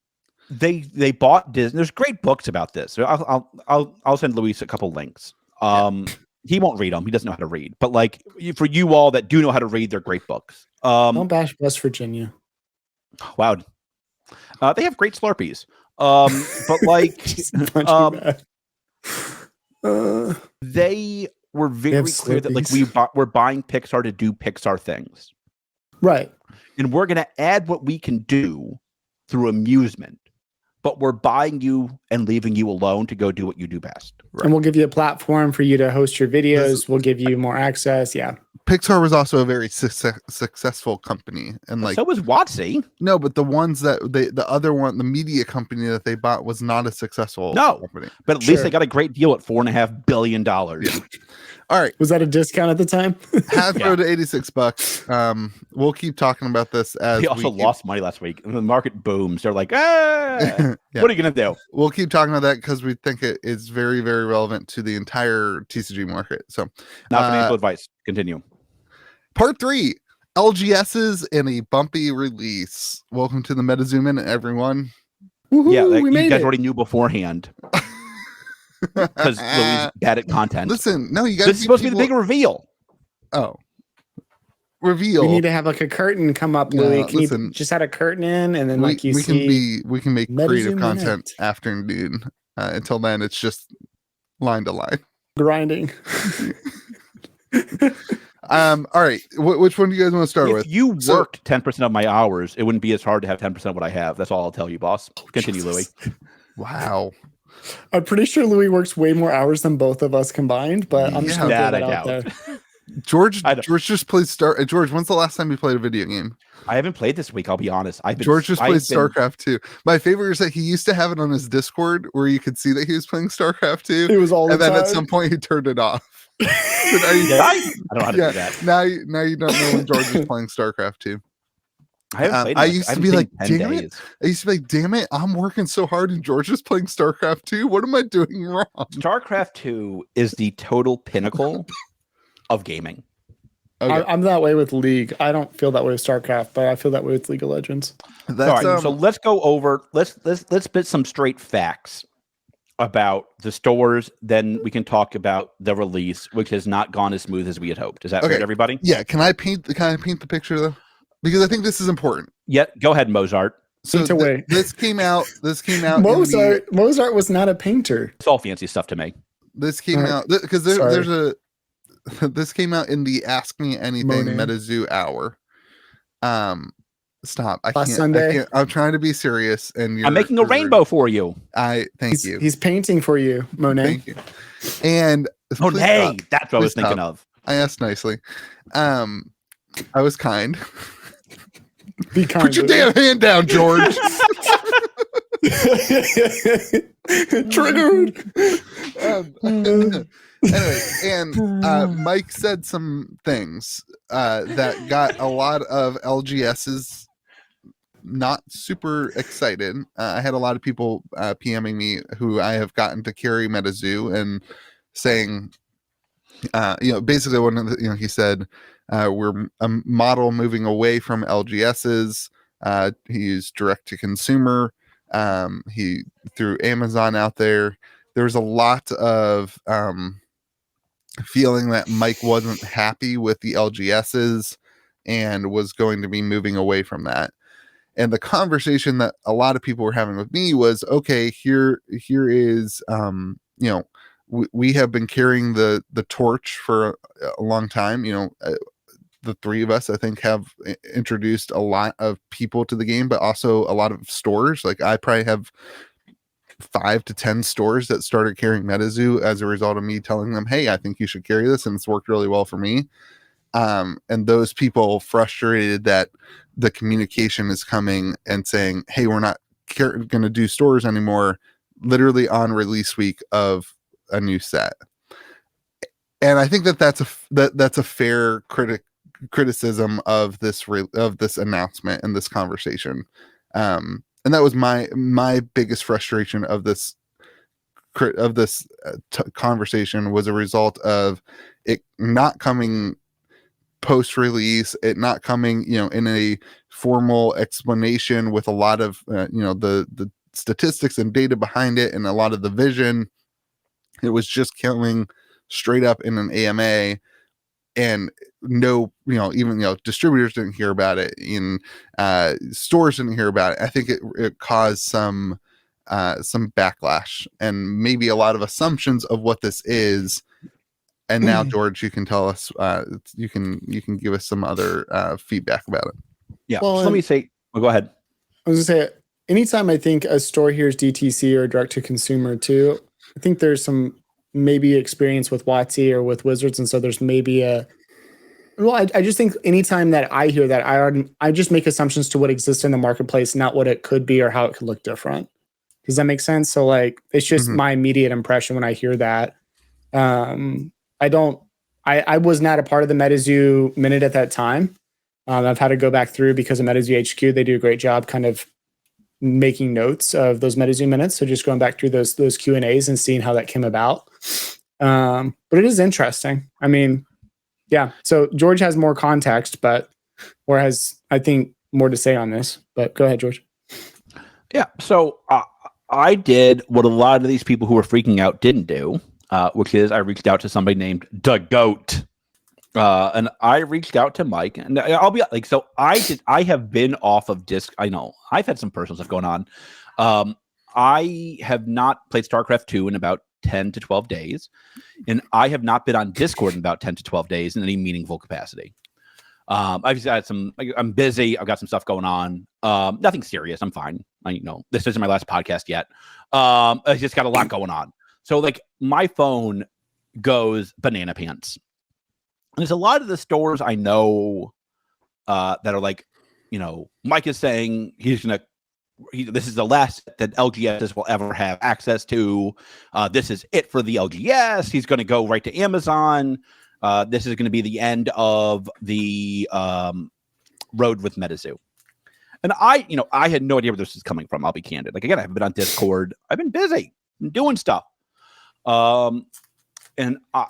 they bought Disney. There's great books about this. I'll send Luis a couple links. He won't read them. He doesn't know how to read. But like, for you all that do know how to read, they're great books. Don't bash West Virginia. Wow. They have great Slurpees. But like, they were very clear that like we're buying Pixar to do Pixar things. Right. And we're going to add what we can do through amusement, but we're buying you and leaving you alone to go do what you do best. And we'll give you a platform for you to host your videos. We'll give you more access. Yeah. Pixar was also a very successful company, and like so was WotC. No, but the ones that the other one, the media company that they bought was not a successful company. But at least they got a great deal at $4.5 billion. Yeah. All right. Was that a discount at the time? Hasbro to $86. We'll keep talking about this as they also lost money last week. And the market booms. They're like, what are you gonna do? We'll keep talking about that because we think it is very, very relevant to the entire TCG market. So not financial advice. Continue. Part 3. LGSs in a bumpy release. Welcome to the Metazoo Minute, everyone. Woo-hoo, yeah, we you guys already knew beforehand. Because Louis bad at content. Listen, no, you guys. This is supposed to be the big reveal. Oh, reveal. We need to have like a curtain come up, Louis. Can you just add a curtain in, and then we can make creative Metazoo content Minute. afternoon. Until then, it's just line to line grinding. All right. Which one do you guys want to start with? If you worked 10% of my hours, it wouldn't be as hard to have 10% of what I have. That's all I'll tell you, boss. Continue, Louis. Wow. I'm pretty sure Louis works way more hours than both of us combined, but I'm just gonna throw that out there. George just plays George, when's the last time you played a video game? I haven't played this week, I'll be honest. George just plays StarCraft 2. My favorite is that he used to have it on his Discord where you could see that he was playing StarCraft 2. It was all the and then time. At some point he turned it off. I don't know how to do that. Now you don't know when George is playing StarCraft 2. I used to be like, damn it, I'm working so hard and George is playing StarCraft 2. What am I doing wrong? StarCraft 2 is the total pinnacle of gaming. Okay. I'm that way with League. I don't feel that way with StarCraft, but I feel that way with League of Legends. All right, so let's go over. Let's spit some straight facts about the stores. Then we can talk about the release, which has not gone as smooth as we had hoped. Is that fair to everybody? Yeah. Can I paint the picture though? Because I think this is important. Yeah. Go ahead, Mozart. So this came out. Mozart was not a painter. It's all fancy stuff to me. This came out because there's a. This came out in the Ask Me Anything Metazoo hour. Stop! I can't. I'm trying to be serious, and I'm making a rainbow for you. Thank you. He's painting for you, Monet. Thank you. And Monet, that's what I was thinking of. I asked nicely. I was kind. Be kind. Put your damn hand down, George. Triggered. Anyway, and Mike said some things that got a lot of LGSs not super excited. I had a lot of people PMing me who I have gotten to carry Metazoo and saying, basically when he said we're a model moving away from LGSs. He used direct to consumer. He threw Amazon out there. There was a lot of feeling that Mike wasn't happy with the LGSs and was going to be moving away from that. And the conversation that a lot of people were having with me was, okay, here is, we have been carrying the torch for a long time. The three of us, I think, have introduced a lot of people to the game, but also a lot of stores. Like I probably have 5 to 10 stores that started carrying Metazoo as a result of me telling them, hey, I think you should carry this, and it's worked really well for me. And those people frustrated that the communication is coming and saying, hey, we're not going to do stores anymore, literally on release week of a new set. And I think that's a fair criticism of this announcement and this conversation. And that was my biggest frustration of this conversation was a result of it not coming post-release, it not coming, in a formal explanation with a lot of, the statistics and data behind it and a lot of the vision. It was just coming straight up in an AMA. And even distributors didn't hear about it, in stores didn't hear about it. I think it caused some backlash and maybe a lot of assumptions of what this is And now, George, you can tell us. You can give us some other feedback about it. Yeah. Well, so let me say. Go ahead. I was gonna say, anytime I think a store hears DTC or direct to consumer too, I think there's some maybe experience with WotC or with Wizards, and so there's maybe a. Well, I just think anytime that I hear that, I just make assumptions to what exists in the marketplace, not what it could be or how it could look different. Does that make sense? So like, it's just my immediate impression when I hear that. I was not a part of the Metazoo minute at that time. I've had to go back through because of Metazoo HQ. They do a great job kind of making notes of those Metazoo minutes. So just going back through those Q&As and seeing how that came about. But it is interesting. I mean, yeah. So George has more context, or has, I think, more to say on this. But go ahead, George. Yeah. So I did what a lot of these people who were freaking out didn't do, which is I reached out to somebody named the Goat. And I reached out to Mike, and I'll be like, so I have been off of disc. I know I've had some personal stuff going on. I have not played StarCraft 2 in about 10 to 12 days, and I have not been on Discord in about 10 to 12 days in any meaningful capacity. I've just had I'm busy. I've got some stuff going on. Nothing serious. I'm fine. This isn't my last podcast yet. I just got a lot going on. So like my phone goes banana pants. And there's a lot of the stores I know that are like, Mike is saying this is the last that LGSs will ever have access to. This is it for the LGS. He's going to go right to Amazon. This is going to be the end of the road with Metazoo. And I had no idea where this is coming from. I'll be candid. Like, again, I haven't been on Discord. I've been busy. I'm doing stuff. And I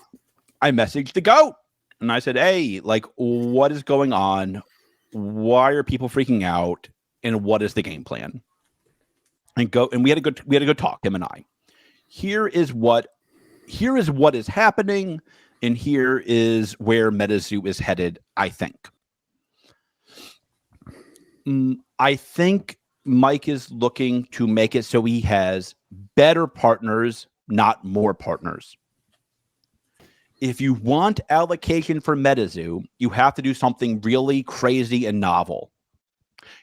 messaged the Goat. And I said, hey, like, what is going on? Why are people freaking out? And what is the game plan? And we had a good talk, him and I. Here is what is happening, and here is where Metazoo is headed, I think. I think Mike is looking to make it so he has better partners, not more partners. If you want allocation for Metazoo, you have to do something really crazy and novel.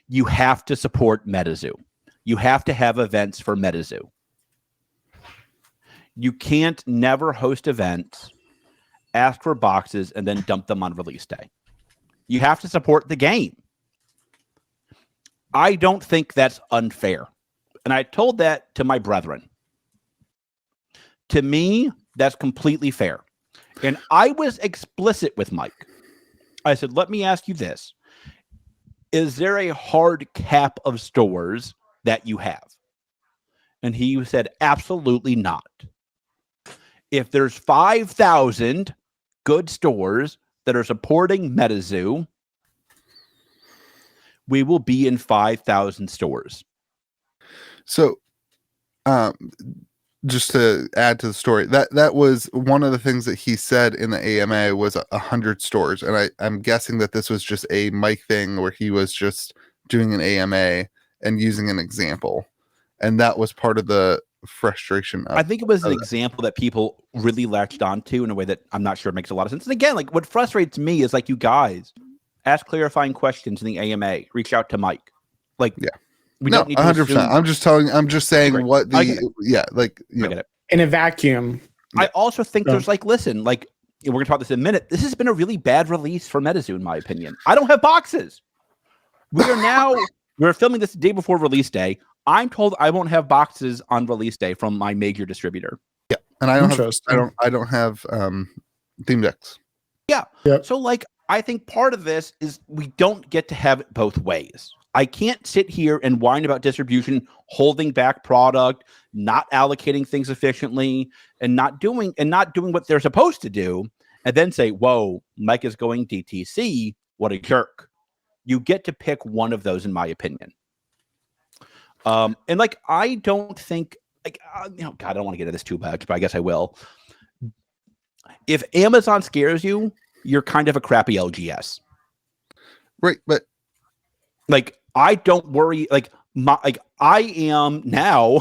You have to support Metazoo. You have to have events for Metazoo. You can't never host events, ask for boxes, and then dump them on release day. You have to support the game. I don't think that's unfair. And I told that to my brethren. To me, that's completely fair. And I was explicit with Mike. I said, let me ask you this. Is there a hard cap of stores that you have? And he said, absolutely not. If there's 5,000 good stores that are supporting Metazoo, we will be in 5,000 stores. So, just to add to the story, that was one of the things that he said in the AMA was 100 stores. And I'm guessing that this was just a Mike thing where he was just doing an AMA and using an example. And that was part of the frustration. I think it was an example that people really latched onto in a way that I'm not sure makes a lot of sense. And again, like what frustrates me is like, you guys ask clarifying questions in the AMA, reach out to Mike. Like, yeah. We don't need 100%. I'm just saying right. What the I get it. In a vacuum. I also think there's like, listen, like we're gonna talk about this in a minute. This has been a really bad release for Metazoo, in my opinion. I don't have boxes. We're filming this the day before release day. I'm told I won't have boxes on release day from my major distributor. Yeah, and I don't have theme decks. Yeah. Yep. So like, I think part of this is we don't get to have it both ways. I can't sit here and whine about distribution, holding back product, not allocating things efficiently, and not doing what they're supposed to do, and then say, whoa, Mike is going DTC. What a jerk. You get to pick one of those, in my opinion. And like, I don't think, like, God, I don't want to get into this too much, but I guess I will. If Amazon scares you, you're kind of a crappy LGS. Right, but like, I don't worry. Like I am now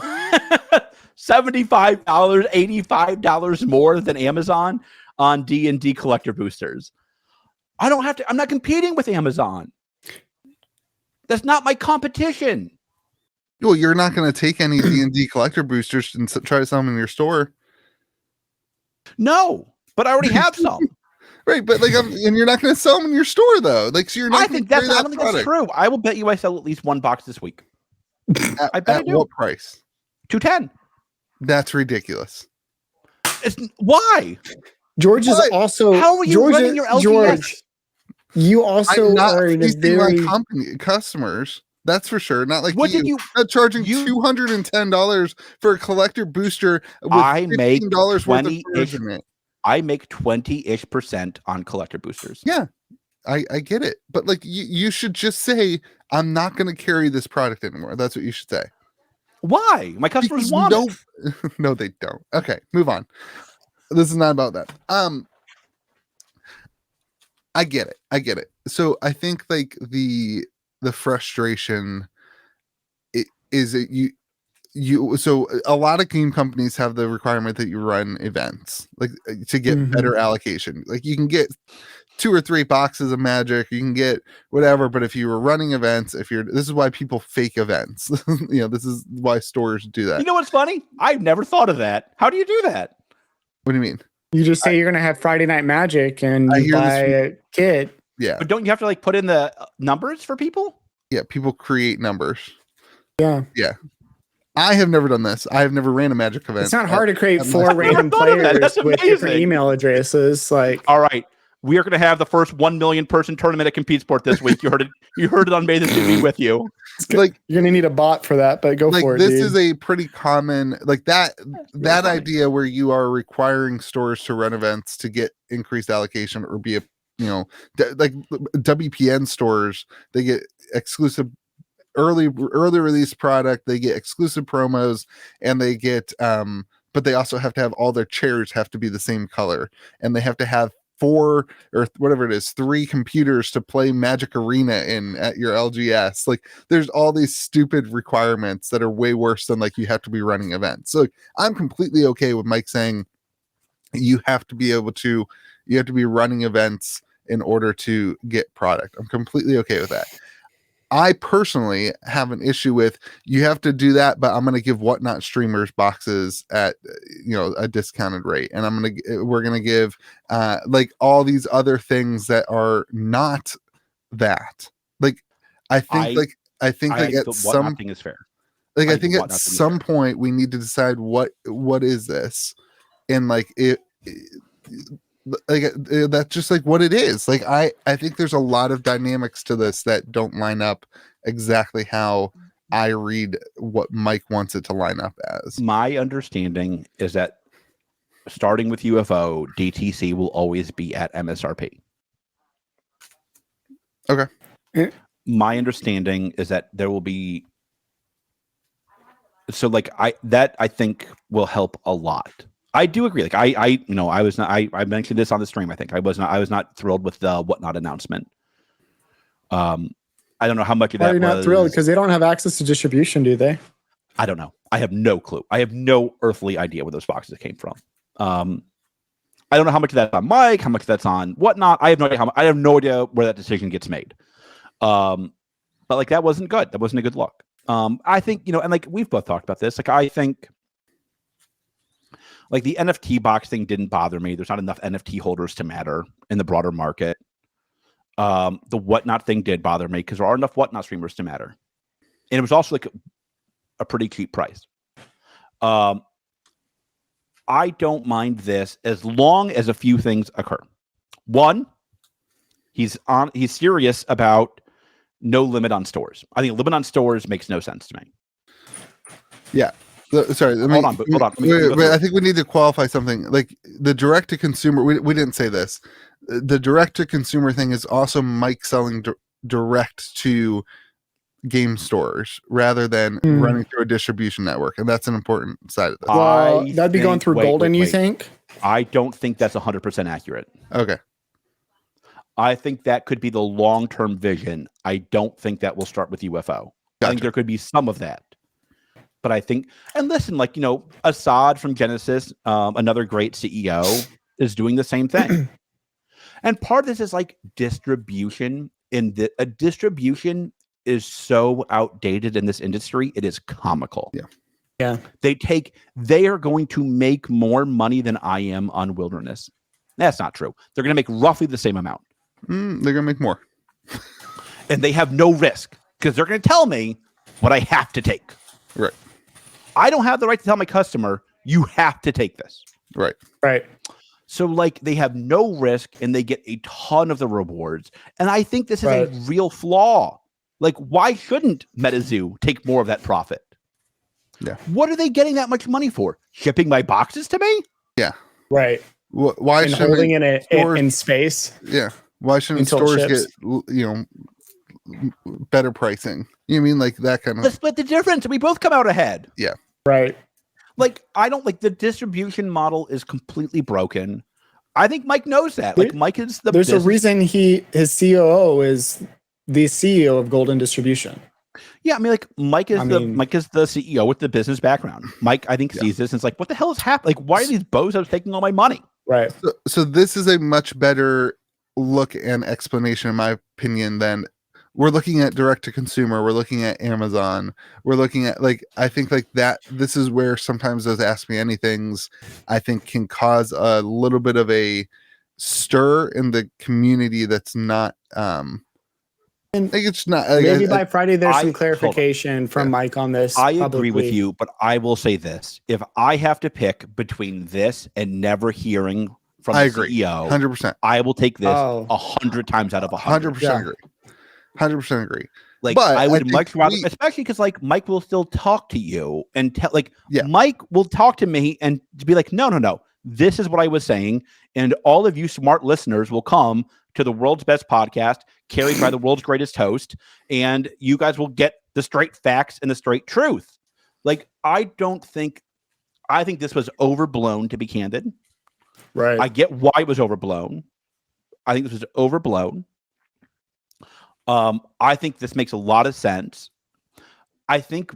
$75, $85 more than Amazon. on D&D collector boosters. I don't have to. I'm not competing with Amazon. That's not my competition. Well, you're not going to take any D&D collector boosters and try to sell them in your store. No, but I already have some. Right, but like, and you're not going to sell them in your store though. Like, so you're not. I think that's. I don't think that's true. I will bet you I sell at least one box this week. I bet I do. What price? $210. That's ridiculous. Why? George is also. How are you running your LGS? George, you also are in a very customers. That's for sure. Not like what you. Not charging $210 for a collector booster with $15 worth of storage in it. I make 20-ish% on collector boosters. Yeah, I get it. But like you should just say, I'm not going to carry this product anymore. That's what you should say. Why? My customers want it. No, they don't. Okay, move on. This is not about that. I get it. So I think like the frustration is that you so a lot of game companies have the requirement that you run events like to get better allocation. Like you can get 2 or 3 boxes of Magic, you can get whatever, but if you were running events, this is why people fake events. This is why stores do that. You know what's funny? I've never thought of that. How do you do that? What do you mean? You just say you're going to have Friday Night Magic and you buy a kit. Yeah. But don't you have to like put in the numbers for people? Yeah, people create numbers. Yeah. Yeah. I have never done this. I have never ran a Magic event. It's not hard to create 4 random players with different email addresses. Like, all right, we are going to have the first 1 million person tournament at CompeteSport this week. You heard it. You heard it on Metazoo with you. Like you're going to need a bot for that, but go for it. This is a pretty common like that idea where you are requiring stores to run events to get increased allocation or be a like WPN stores. They get exclusive early release product, they get exclusive promos, and they get but they also have to have all their chairs have to be the same color, and they have to have 4 or whatever it is 3 computers to play Magic Arena in at your LGS. Like there's all these stupid requirements that are way worse than like you have to be running events. So I'm completely okay with Mike saying you have to be running events in order to get product. I'm completely okay with that. I personally have an issue with you have to do that, but I'm going to give Whatnot streamers boxes at a discounted rate, and we're going to give like all these other things that are not that. Like I think at some thing is fair. Like I think at some point we need to decide what is this, and like it like that's just like what it is. Like I think there's a lot of dynamics to this that don't line up exactly how I read what Mike wants it to line up as. My understanding is that starting with UFO, DTC will always be at MSRP. Okay. My understanding is that there will be I think will help a lot. I do agree. Like I mentioned this on the stream. I think I was not thrilled with the Whatnot announcement. I don't know how much of that. Why are you not thrilled? Because they don't have access to distribution, do they? I don't know. I have no clue. I have no earthly idea where those boxes came from. I don't know how much of that's on Mike, how much that's on Whatnot. I have no idea I have no idea where that decision gets made. But like that wasn't good. That wasn't a good look. I think, and like we've both talked about this. Like I think like the NFT box thing didn't bother me. There's not enough NFT holders to matter in the broader market. The Whatnot thing did bother me because there are enough Whatnot streamers to matter. And it was also like a pretty cheap price. I don't mind this as long as a few things occur. One, he's serious about no limit on stores. I think a limit on stores makes no sense to me. Yeah. Sorry, hold on. I think we need to qualify something. Like the direct to consumer, we didn't say this. The direct to consumer thing is also Mike selling direct to game stores rather than running through a distribution network, and that's an important side of this. Well, that'd be going through Golden. You think? I don't think that's 100% accurate. Okay. I think that could be the long-term vision. I don't think that will start with UFO. Gotcha. I think there could be some of that. But I think, and listen, like, Assad from Genesis, another great CEO, is doing the same thing. And part of this is like distribution. A distribution is so outdated in this industry, it is comical. Yeah. They are going to make more money than I am on Wilderness. That's not true. They're going to make roughly the same amount. They're going to make more. And they have no risk because they're going to tell me what I have to take. Right. I don't have the right to tell my customer, you have to take this. Right. Right. So like they have no risk and they get a ton of the rewards. And I think this is a real flaw. Like, why shouldn't Metazoo take more of that profit? Yeah. What are they getting that much money for? Shipping my boxes to me? Yeah. Right. Why and shouldn't holding it in space? Yeah. Why shouldn't stores get better pricing? You mean like that kind of? Let's split the difference. We both come out ahead. Yeah. Right. Like, I don't like the distribution model is completely broken. I think Mike knows that. Like, Mike is the There's a reason his COO is the CEO of Golden Distribution. Yeah, I mean, like Mike is the CEO with the business background. Mike, I think, sees this and it's like, what the hell is happening? Like, why are these bozos taking all my money? Right. So this is a much better look and explanation, in my opinion, than we're looking at direct to consumer. We're looking at Amazon. We're looking at I think like that. This is where sometimes those Ask Me Anythings, I think, can cause a little bit of a stir in the community that's not. And like it's not. Maybe by Friday there's some clarification from Mike on this. I agree with you, but I will say this: if I have to pick between this and never hearing from the CEO, 100%, I will take this 100 times out of 100. 100% agree. 100% agree. Like, but I would much rather, especially because like Mike will still talk to you and tell, Mike will talk to me and be like, no, this is what I was saying, and all of you smart listeners will come to the world's best podcast, carried by the world's greatest host, and you guys will get the straight facts and the straight truth. Like, I think this was overblown, to be candid. Right. I get why it was overblown. I think this was overblown. I think this makes a lot of sense. I think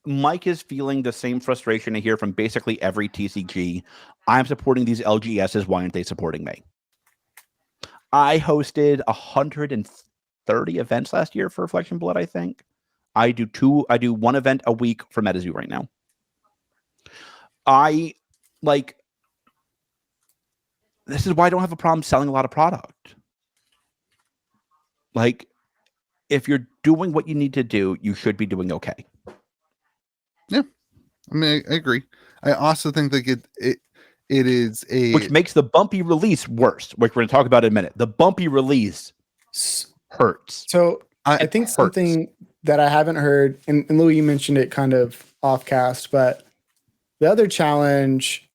Mike is feeling the same frustration I hear from basically every TCG. I'm supporting these LGSs. Why aren't they supporting me? I hosted 130 events last year for Flesh and Blood, I think. I do one event a week for Metazoo right now. This is why I don't have a problem selling a lot of product. Like, if you're doing what you need to do, you should be doing okay. Yeah. I mean, I agree. I also think that it is which makes the bumpy release worse, which we're going to talk about in a minute. The bumpy release hurts. So I think something that I haven't heard, and Louis, you mentioned it kind of off cast, but the other challenge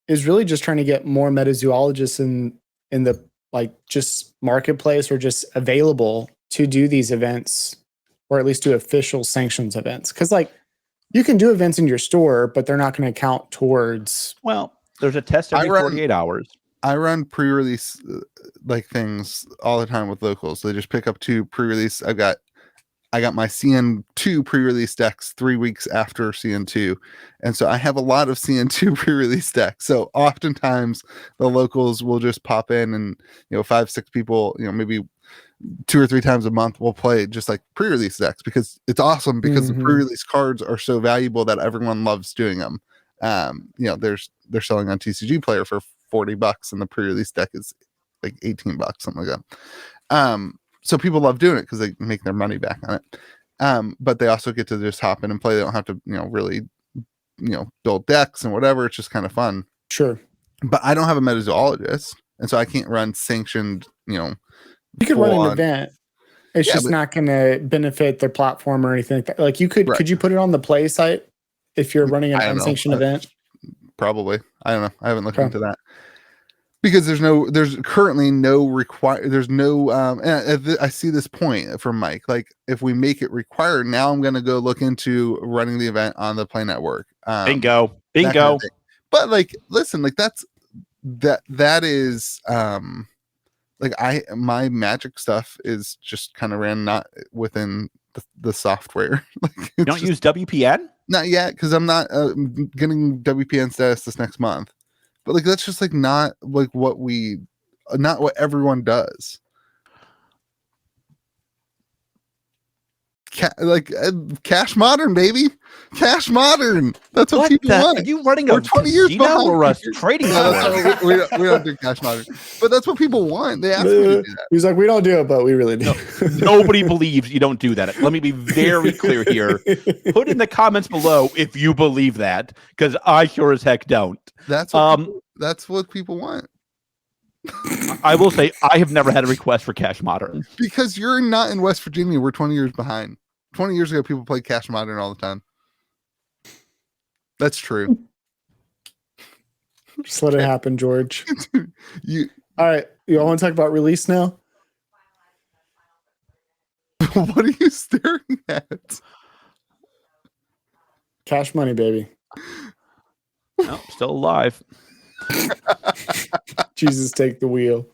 is really just trying to get more metazoologists in the just marketplace or just available to do these events, or at least do official sanctions events. Because you can do events in your store, but they're not going to count towards. Well, there's a test every 48 hours. I run pre-release things all the time with locals. They just pick up 2 pre-release. I got my CN2 pre-release decks 3 weeks after CN2. And so I have a lot of CN2 pre-release decks. So oftentimes the locals will just pop in and, 5-6 people, maybe 2 or 3 times a month we'll play just like pre-release decks because it's awesome because the pre-release cards are so valuable that everyone loves doing them. They're selling on TCG Player for $40 and the pre-release deck is like $18, something like that. So people love doing it because they make their money back on it. But they also get to just hop in and play. They don't have to, really, build decks and whatever. It's just kind of fun. Sure. But I don't have a metazoologist, and so I can't run sanctioned, You could run an event. It's just not going to benefit their platform or anything like that. Like could you put it on the play site if you're running an unsanctioned event? Probably. I don't know. I haven't looked into that. Because there's currently no I see this point from Mike. Like, if we make it required, now I'm going to go look into running the event on the Play Network. Bingo. Kind of but listen, that is my Magic stuff is just kind of ran not within the software. You don't use WPN? Not yet, because I'm not getting WPN status this next month. but like that's just like not like what everyone does. Cash Modern, baby. Cash Modern. That's what people want. Are you running We're a 20 years casino behind. or a trading No, floor? we don't do Cash Modern, but that's what people want. They ask me to do that. He's like, we don't do it, but we really do. Nobody believes you don't do that. Let me be very clear here. Put in the comments below if you believe that, because I sure as heck don't. That's what people want. I will say I have never had a request for Cash Modern. Because you're not in West Virginia. We're 20 years behind. 20 years ago, people played Cash Modern all the time. That's true. Just let it happen, George. All right. You all want to talk about release now? What are you staring at? Cash money, baby. No, still alive. Jesus, take the wheel.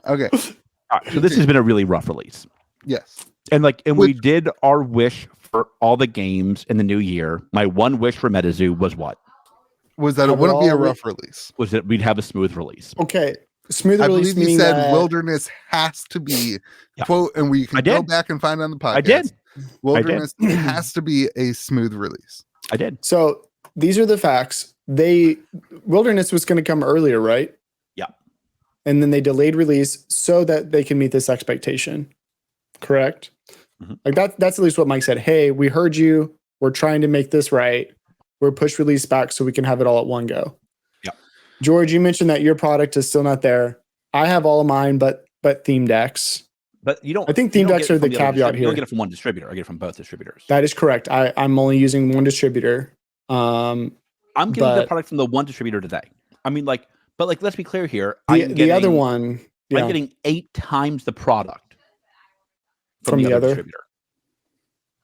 Okay. All right, so this has been a really rough release. Yes. And we did our wish for all the games in the new year. My one wish for Metazoo was what? Was that it wouldn't be a rough release. Was that we'd have a smooth release. Okay. Smooth release. I believe you said Wilderness has to be quote, and we can go back and find on the podcast. I did. Wilderness has to be a smooth release. I did. So these are the facts. Wilderness was going to come earlier, right? Yeah. And then they delayed release so that they can meet this expectation. Correct? Mm-hmm. Like that's at least what Mike said. Hey, we heard you. We're trying to make this right. We're push release back so we can have it all at one go. Yeah. George, you mentioned that your product is still not there. I have all of mine, but Theme Decks. But you don't. I think Theme Decks are the caveat here. You don't get it from one distributor. I get it from both distributors. That is correct. I'm only using one distributor. I'm getting the product from the one distributor today. I mean, but let's be clear here. The other one, I'm getting 8 times the product from the other distributor.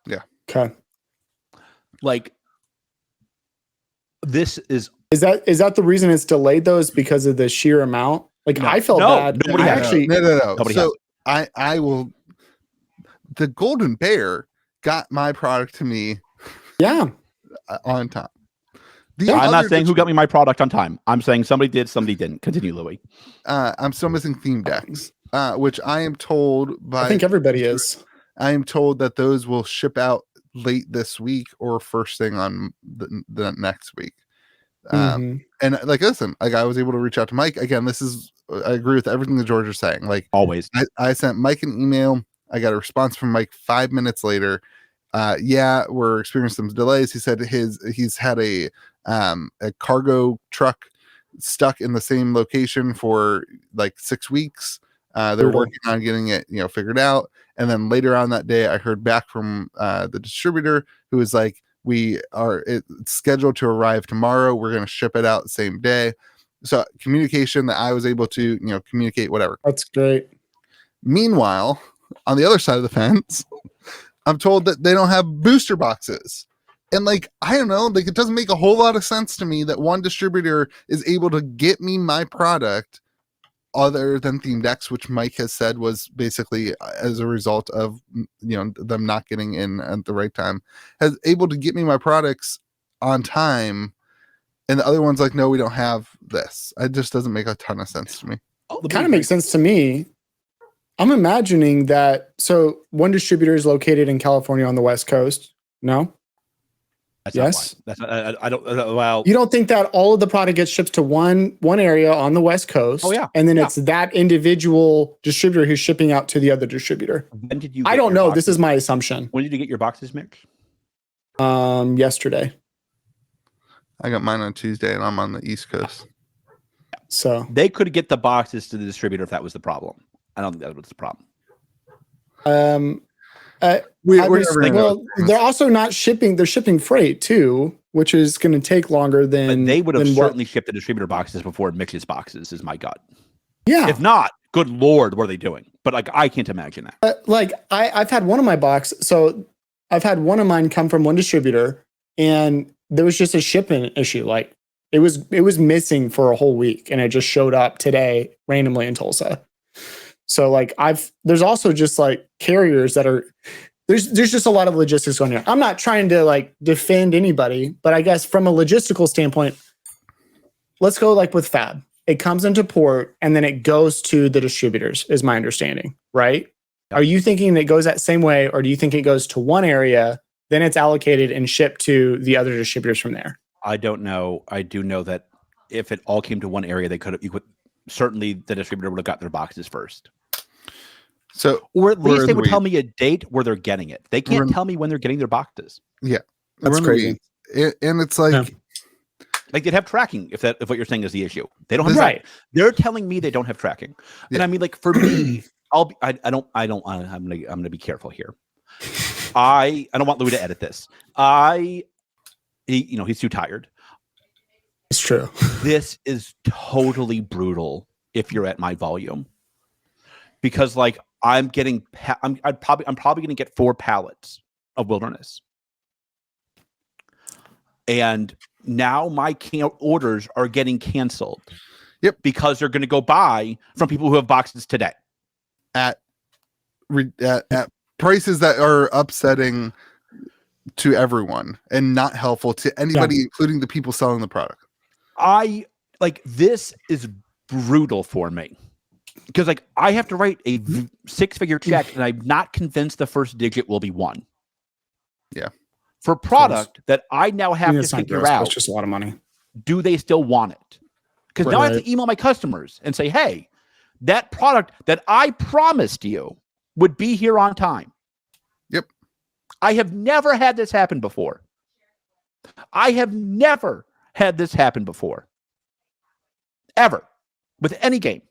Yeah. Okay. This is that the reason it's delayed though? Is because of the sheer amount? No, I felt bad. Nobody actually no. So I will. The Golden Bear got my product to me. Yeah. On time. I'm not saying who got me my product on time. I'm saying somebody did, somebody didn't. Continue, Louis. I'm still missing Theme Decks, which I am told by. I think everybody is. I am told that those will ship out late this week or first thing on the next week. And listen, I was able to reach out to Mike again. I agree with everything that George is saying. Like always, I sent Mike an email. I got a response from Mike 5 minutes later. We're experiencing some delays. He said he's had a cargo truck stuck in the same location for like 6 weeks. They're working on getting it, figured out. And then later on that day, I heard back from the distributor who was like, it's scheduled to arrive tomorrow. We're going to ship it out the same day. So communication that I was able to, communicate, whatever. That's great. Meanwhile, on the other side of the fence, I'm told that they don't have booster boxes. And I don't know, it doesn't make a whole lot of sense to me that one distributor is able to get me my product other than Theme Decks, which Mike has said was basically as a result of, them not getting in at the right time, has able to get me my products on time. And the other one's like, no, we don't have this. It just doesn't make a ton of sense to me. It kind of makes sense to me. I'm imagining that. So one distributor is located in California on the West Coast. No? Yes. I don't. Well, you don't think that all of the product gets shipped to one area on the West Coast? Oh yeah. And then it's that individual distributor who's shipping out to the other distributor. When did you? I don't know. This is my assumption. When did you get your boxes, Mitch? Yesterday. I got mine on Tuesday, and I'm on the East Coast. So they could get the boxes to the distributor if that was the problem. I don't think that was the problem. They're also not shipping. They're shipping freight too, which is going to take longer than. But they would have certainly shipped the distributor boxes before Mitch's boxes. Is my gut. Yeah. If not, good Lord, what are they doing? But I can't imagine that. I've had one of my boxes. So I've had one of mine come from one distributor, and there was just a shipping issue. It was missing for a whole week, and it just showed up today randomly in Tulsa. So there's also just carriers that are there's just a lot of logistics going on. I'm not trying to defend anybody, but I guess from a logistical standpoint, let's go like with Fab. It comes into port and then it goes to the distributors, is my understanding, right? Yep. Are you thinking that it goes that same way, or do you think it goes to one area, then it's allocated and shipped to the other distributors from there? I don't know. I do know that if it all came to one area, certainly the distributor would have got their boxes first. So, or at least they would tell me a date where they're getting it. They can't tell me when they're getting their boxes. Yeah, that's crazy. And it's like, like they'd have tracking if what you're saying is the issue. They don't have tracking. They're telling me they don't have tracking. And I mean, like for me, I'm gonna be careful here. I don't want Louis to edit this. He's too tired. It's true. This is totally brutal if you're at my volume, because like I'm probably going to get 4 pallets of Wilderness, and now my orders are getting canceled. Yep, because they're going to go buy from people who have boxes today at prices that are upsetting to everyone and not helpful to anybody, including the people selling the product. This is brutal for me, because like I have to write a 6-figure check and I'm not convinced the first digit will be 1. Yeah. For product that I now have to figure out. It's just a lot of money. Do they still want it? Because now I have to email my customers and say, hey, that product that I promised you would be here on time. Yep. I have never had this happen before. Ever. With any game.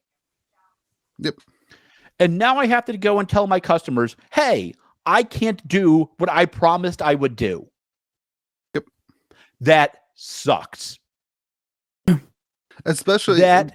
Yep. And now I have to go and tell my customers, hey, I can't do what I promised I would do. Yep. That sucks. Especially when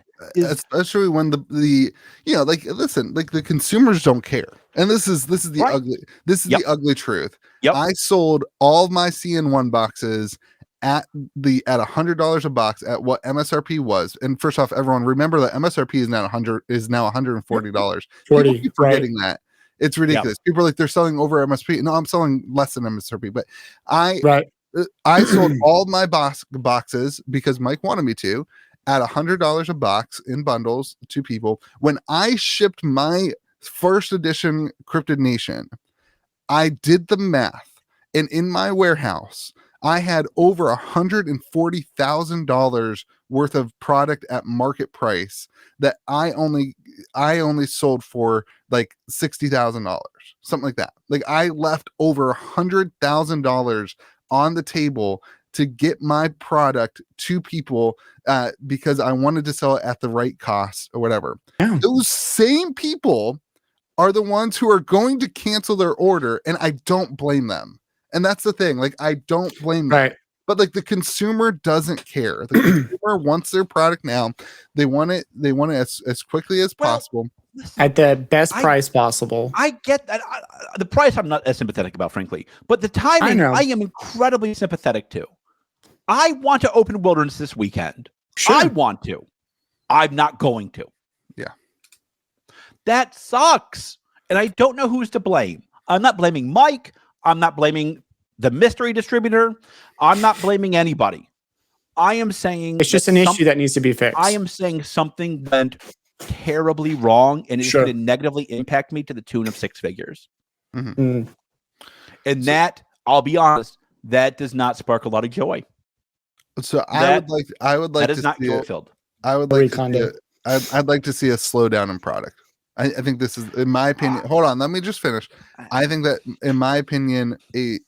the listen, like the consumers don't care. And this is the ugly truth. Yep. I sold all of my CN1 boxes at $100 a box at what MSRP was. And first off, everyone remember that MSRP is now $140. People keep forgetting that. It's ridiculous. Yep. People are like, they're selling over MSRP. No, I'm selling less than MSRP. But I sold all my boxes because Mike wanted me to at $100 a box in bundles to people. When I shipped my first edition Cryptid Nation, I did the math, and in my warehouse, I had over $140,000 worth of product at market price that I only sold for like $60,000, something like that. Like I left over $100,000 on the table to get my product to people because I wanted to sell it at the right cost or whatever. Yeah. Those same people are the ones who are going to cancel their order, and I don't blame them. And that's the thing. Like, I don't blame them. But like the consumer doesn't care. The consumer wants their product now. They want it as quickly as possible. At the best price possible. I get that. The price I'm not as sympathetic about, frankly. But the timing, I am incredibly sympathetic to. I want to open Wilderness this weekend. Sure. I want to. I'm not going to. Yeah. That sucks. And I don't know who's to blame. I'm not blaming Mike. I'm not blaming the mystery distributor. I'm not blaming anybody. I am saying it's just an issue that needs to be fixed. I am saying something went terribly wrong, and it's going to negatively impact me to the tune of 6 figures. Mm-hmm. Mm. And that, I'll be honest, that does not spark a lot of joy. So I would like that is not joy filled. I would like I'd like to see a slowdown in product. I think this is, in my opinion. Hold on, let me just finish. I think that, in my opinion, the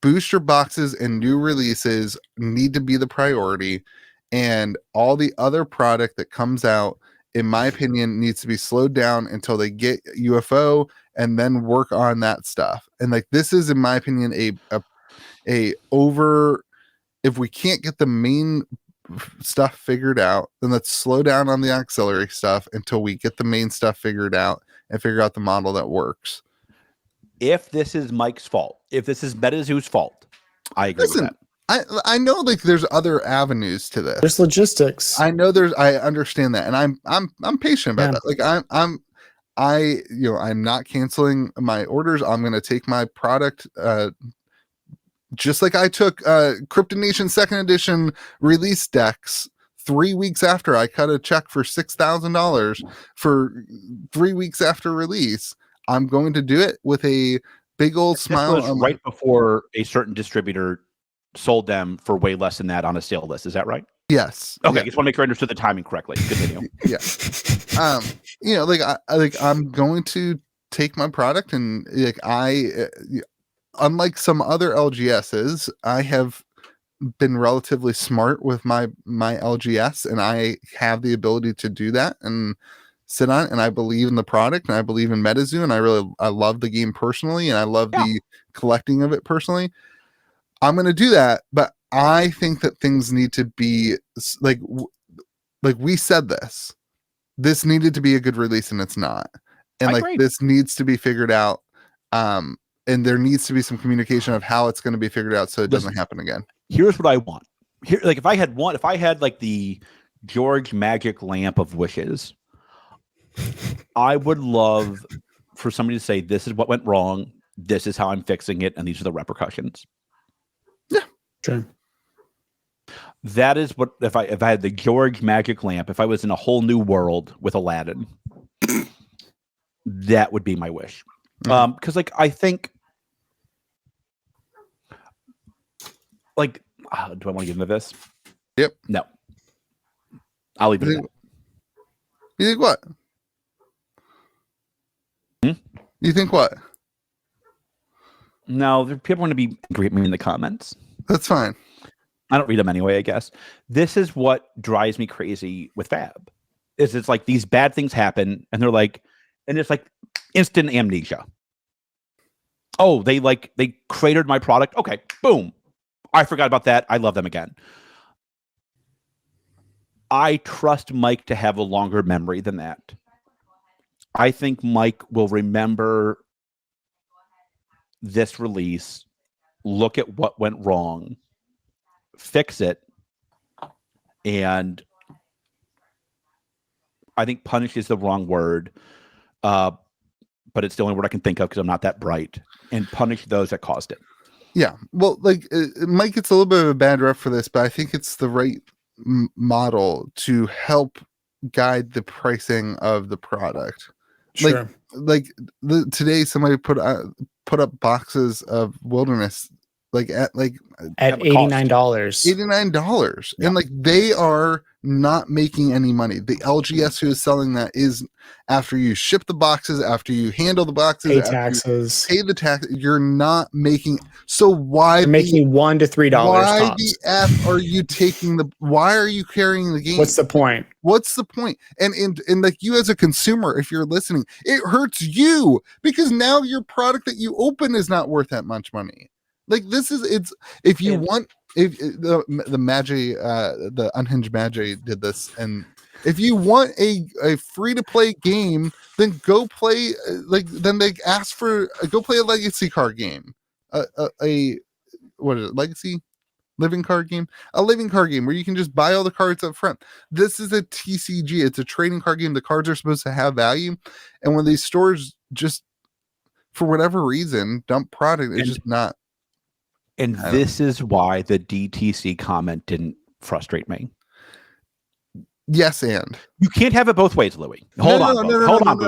booster boxes and new releases need to be the priority, and all the other product that comes out, in my opinion, needs to be slowed down until they get UFO and then work on that stuff. And like, this is, in my opinion, if we can't get the main stuff figured out, then let's slow down on the auxiliary stuff until we get the main stuff figured out and figure out the model that works. If this is Mike's fault, if this is Metazoo's fault, I agree with that. I know, like, there's other avenues to this. There's logistics. I understand that, and I'm patient about that. Like, I'm not canceling my orders. I'm going to take my product just like I took Crypto Nation 2nd edition release decks 3 weeks after I cut a check for $6,000 for 3 weeks after release, I'm going to do it with a big old smile. This was right before a certain distributor sold them for way less than that on a sale list. Is that right? Yes. Okay, Yeah. I just want to make sure I understood the timing correctly. Continue. Yeah. I'm going to take my product and unlike some other LGSs, I have been relatively smart with my LGS, and I have the ability to do that and sit on it, and I believe in the product, and I believe in Metazoo, and I love the game personally, and I love the collecting of it personally. I'm going to do that, but I think that things need to be like we said this needed to be a good release, and it's not. And this needs to be figured out. And there needs to be some communication of how it's going to be figured out so it doesn't happen again. Here's what I want. Here, like if I had like the George Magic Lamp of wishes, I would love for somebody to say, this is what went wrong, this is how I'm fixing it, and these are the repercussions. Yeah. Sure. That is what if I had the George Magic Lamp, if I was in a whole new world with Aladdin, that would be my wish. Because like I think like do I want to get into this? Yep. No. I'll leave it at that. You think what? You think what? No, people want to be angry at me in the comments. That's fine. I don't read them anyway, I guess. This is what drives me crazy with Fab. It's like these bad things happen and they're like, and it's like instant amnesia. Oh, they cratered my product. Okay, boom. I forgot about that. I love them again. I trust Mike to have a longer memory than that. I think Mike will remember this release, look at what went wrong, fix it, and I think punish is the wrong word, but it's the only word I can think of because I'm not that bright, and punish those that caused it. Yeah, well, like Mike gets a little bit of a bad rep for this, but I think it's the right model to help guide the pricing of the product. Sure. Today somebody put up boxes of Wilderness at $89. $89. Yeah. And like they are not making any money. The LGS who is selling that is after you ship the boxes, after you handle the boxes, Pay taxes, pay the tax, you're not making. So why making $1 to $3 why tops. the F are you why are you carrying the game? What's the point? And like you as a consumer, if you're listening, it hurts you because now your product that you open is not worth that much money. Like the Magi, the Unhinged Magi did this, and if you want a free to play game, then go play then they ask for go play a legacy card game, what is it, legacy living card game, a living card game where you can just buy all the cards up front. This is a TCG, it's a trading card game. The cards are supposed to have value, and when these stores just for whatever reason dump product, it's just not. And this is why the DTC comment didn't frustrate me. Yes, and you can't have it both ways, Louis. Hold on.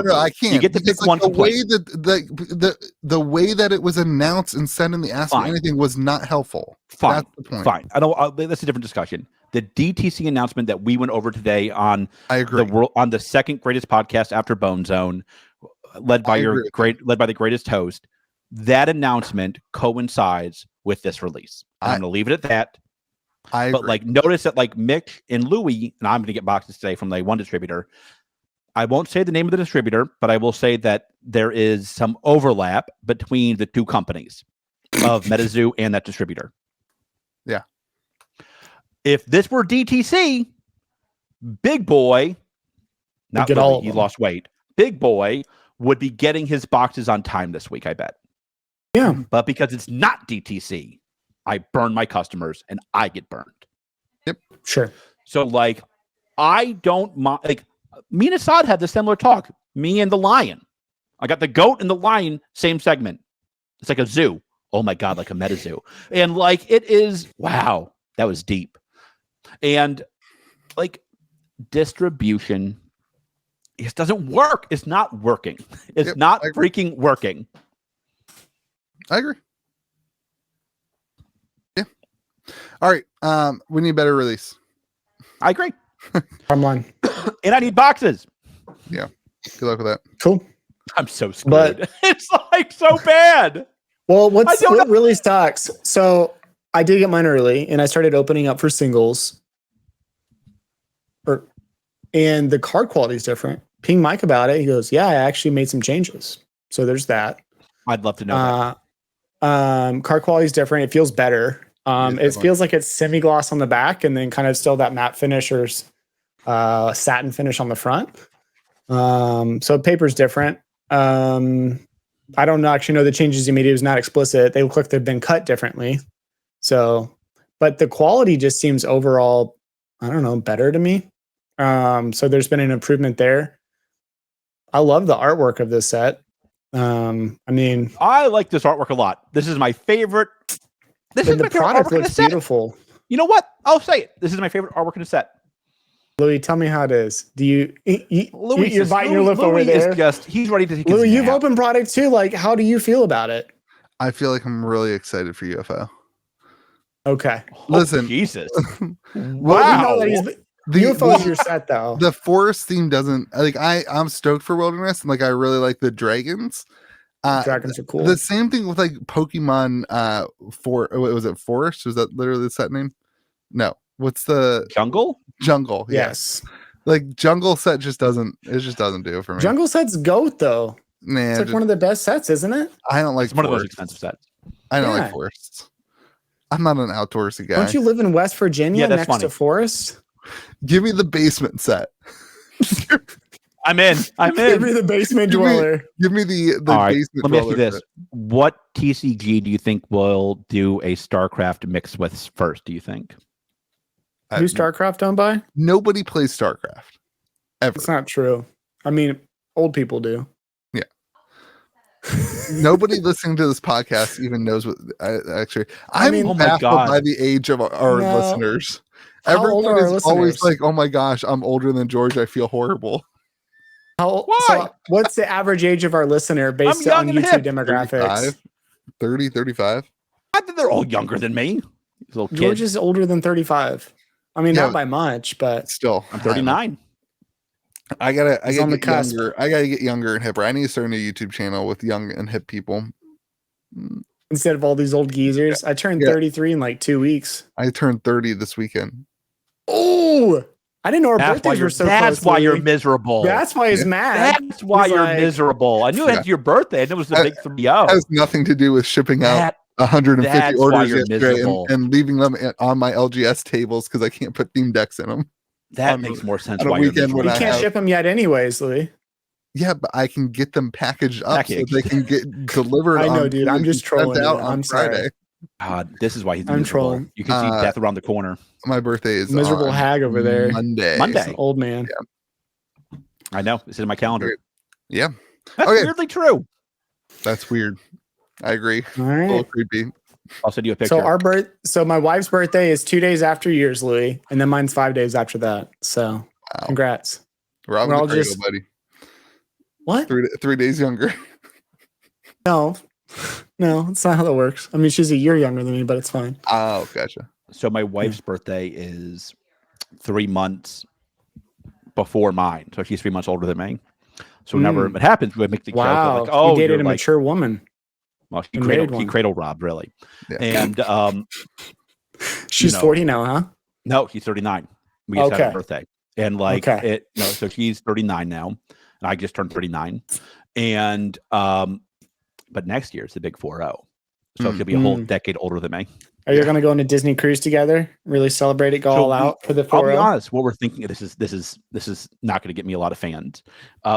I can't. You get to pick one. The way that the way that it was announced and said in the Ask Me Anything was not helpful. Fine. That's the point. Fine. That's a different discussion. The DTC announcement that we went over today on the second greatest podcast after Bone Zone, led by the greatest host. That announcement coincides with this release. I'm going to leave it at that. But notice that Mick and Louis, and I'm going to get boxes today from one distributor. I won't say the name of the distributor, but I will say that there is some overlap between the two companies of Metazoo and that distributor. Yeah. If this were DTC, Big Boy, not Louis, he lost weight. Big Boy would be getting his boxes on time this week, I bet. Yeah. But because it's not DTC, I burn my customers and I get burned. Yep. Sure. So I don't mind. Me and Assad had the similar talk. Me and the lion. I got the goat and the lion, same segment. It's like a zoo. oh my God, like a Metazoo. And like, it is, wow, that was deep. And like distribution, it doesn't work. It's not working. It's not freaking working. I agree. Yeah. All right. We need a better release. I agree. Timeline. And I need boxes. Yeah. Good luck with that. Cool. I'm so screwed. But it's like so bad. Well, what really sucks? So I did get mine early, and I started opening up for singles. And the card quality is different. Ping Mike about it. He goes, "Yeah, I actually made some changes." So there's that. I'd love to know that. Card quality is different. It feels better. It feels like it's semi-gloss on the back, and then kind of still that matte finish or satin finish on the front. So paper's different. I don't actually know the changes you made. It was not explicit. They look like they've been cut differently. So, but the quality just seems overall, I don't know, better to me. So there's been an improvement there. I love the artwork of this set. I mean, I like this artwork a lot. This is my favorite. This is my favorite artwork in the set. Beautiful. You know what? I'll say it. This is my favorite artwork in the set. Louis, tell me how it is. Do you're biting your lip over there? He's ready to take Louis, you've opened products too. Like, how do you feel about it? I feel like I'm really excited for UFO. Okay. Listen. Jesus. Wow. The UFO is your set though. The forest theme doesn't like I'm stoked for wilderness and like I really like the dragons. Dragons are cool. The same thing with like Pokemon was it Forest? Was that literally the set name? No. What's the Jungle? Jungle, yes. Like Jungle set just doesn't do it for me. Jungle set's GOAT though. Nah, it's like one of the best sets, isn't it? I don't like one of those expensive sets. I don't like forests. I'm not an outdoorsy guy. Don't you live in West Virginia next to forest? Give me the basement set. I'm in. Give me the basement dweller. Give me the right, basement let me ask you this. Set. What TCG do you think will do a StarCraft mix with first, do you think? Who's StarCraft owned by? Nobody plays StarCraft. Ever. It's not true. I mean, old people do. Yeah. Nobody listening to this podcast even knows what actually. I'm baffled by the age of our listeners. Everyone is always like, "Oh my gosh, I'm older than George. I feel horrible." So what's the average age of our listener based on YouTube demographics? 30, 35. I think they're all younger than me. George is older than 35. I mean, not by much, but still, I'm 39. I gotta get younger. I gotta get younger and hipper. I need to start a YouTube channel with young and hip people instead of all these old geezers. I turned 33 in like 2 weeks. I turned 30 this weekend. Oh, I didn't know our birthdays were so close. That's why you're miserable. That's why he's mad. That's why you're miserable. I knew it had your birthday, and it was the big 3-0. It has nothing to do with shipping out 150 orders yesterday and leaving them on my LGS tables because I can't put theme decks in them. That makes more sense. Why you can't ship them yet, anyways, Louis. Yeah, but I can get them packaged up so they can get delivered. I know, dude. I'm just trolling. On Friday. God, this is why he's I'm miserable. trolling. You can see death around the corner. My birthday is miserable hag over there. Monday, old man. Yeah. I know. This is my calendar. Weird. Yeah, that's weirdly true. That's weird. I agree. All right. A little creepy. I'll send you a picture. So my wife's birthday is 2 days after yours, Louis, and then mine's 5 days after that. So, congrats. We're all just buddy. What? 3 days younger. No, that's not how that works. I mean, she's a year younger than me, but it's fine. Oh, gotcha. So my wife's birthday is 3 months before mine. So she's 3 months older than me. So whenever it happens, we make the joke like, "Oh, you dated a mature woman." Well, she cradle robbed, really. Yeah. And she's 40 now, huh? No, she's 39. We just had her birthday. And so she's 39 now. And I just turned 39. And but next year it's the big 4-0. So she'll be a whole decade older than me. Are you going to go on a Disney cruise together? Really celebrate it, go all out for the 4-0? I'll be honest. What we're thinking, this is not going to get me a lot of fans.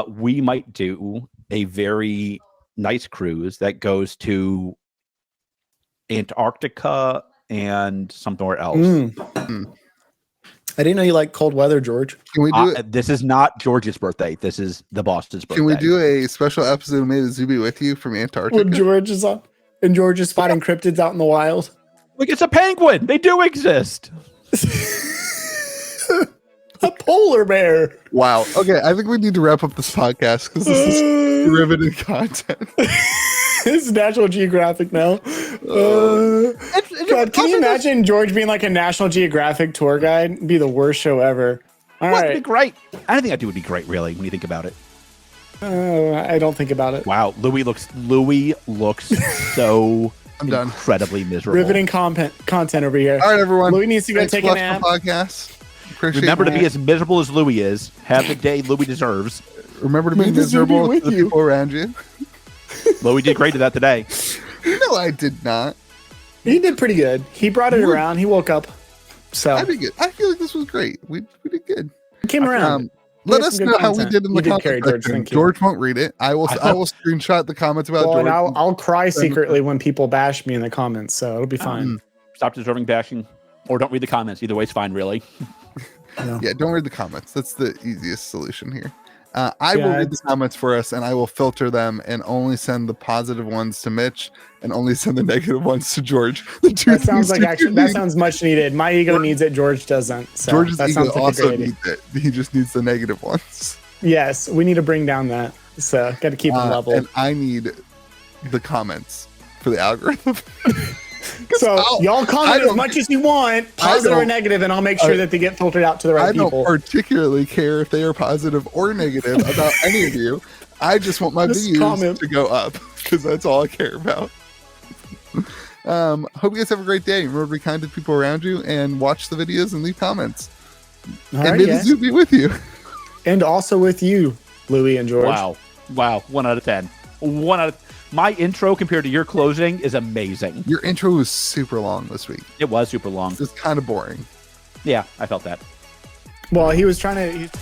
We might do a very nice cruise that goes to Antarctica and somewhere else. I didn't know you like cold weather, George. Can we do it? This is not George's birthday. This is the Boston's birthday. Can we do a special episode of Metazoo with you from Antarctica? When George is on. And George is spotting cryptids out in the wild. Like, it's a penguin. They do exist. A polar bear. Wow. Okay, I think we need to wrap up this podcast because this is riveting content. It's National Geographic now. God, can you imagine George being like a National Geographic tour guide? It'd be the worst show ever. All right. It'd be great. I don't think I do would be great, really, when you think about it. I don't think about it. Wow, Louis looks so incredibly miserable. Riveting content over here. All right, everyone. Louis needs to go take a nap. Podcast. Remember to be as miserable as Louis is. Have the day Louis deserves. Remember to be miserable with the people around you. Louis did great at that today. No, I did not. He did pretty good. He brought it around. He woke up. So I did good. I feel like this was great. We did good. He came around. Let us know how we did in the comments section. George won't read it. I will screenshot the comments about George. And I'll cry secretly when people bash me in the comments, so it'll be fine. Stop deserving bashing, or don't read the comments. Either way is fine, really. Yeah, don't read the comments. That's the easiest solution here. I will read the comments for us, and I will filter them and only send the positive ones to Mitch and only send the negative ones to George. That sounds like that sounds much needed. My ego needs it. George doesn't. So George's that ego sounds like also needs it. He just needs the negative ones. Yes, we need to bring down that. So got to keep them level. And I need the comments for the algorithm. So y'all comment as much as you want, positive or negative, and I'll make sure that they get filtered out to the right people. I don't particularly care if they are positive or negative about any of you. I just want my views to go up because that's all I care about. Hope you guys have a great day. Remember to be kind to people around you and watch the videos and leave comments. And Metazoo be with you. And also with you, Louis and George. Wow. 1 out of 10. My intro compared to your closing is amazing. Your intro was super long this week. It was super long. It's kind of boring. Yeah, I felt that. Well, he was trying to...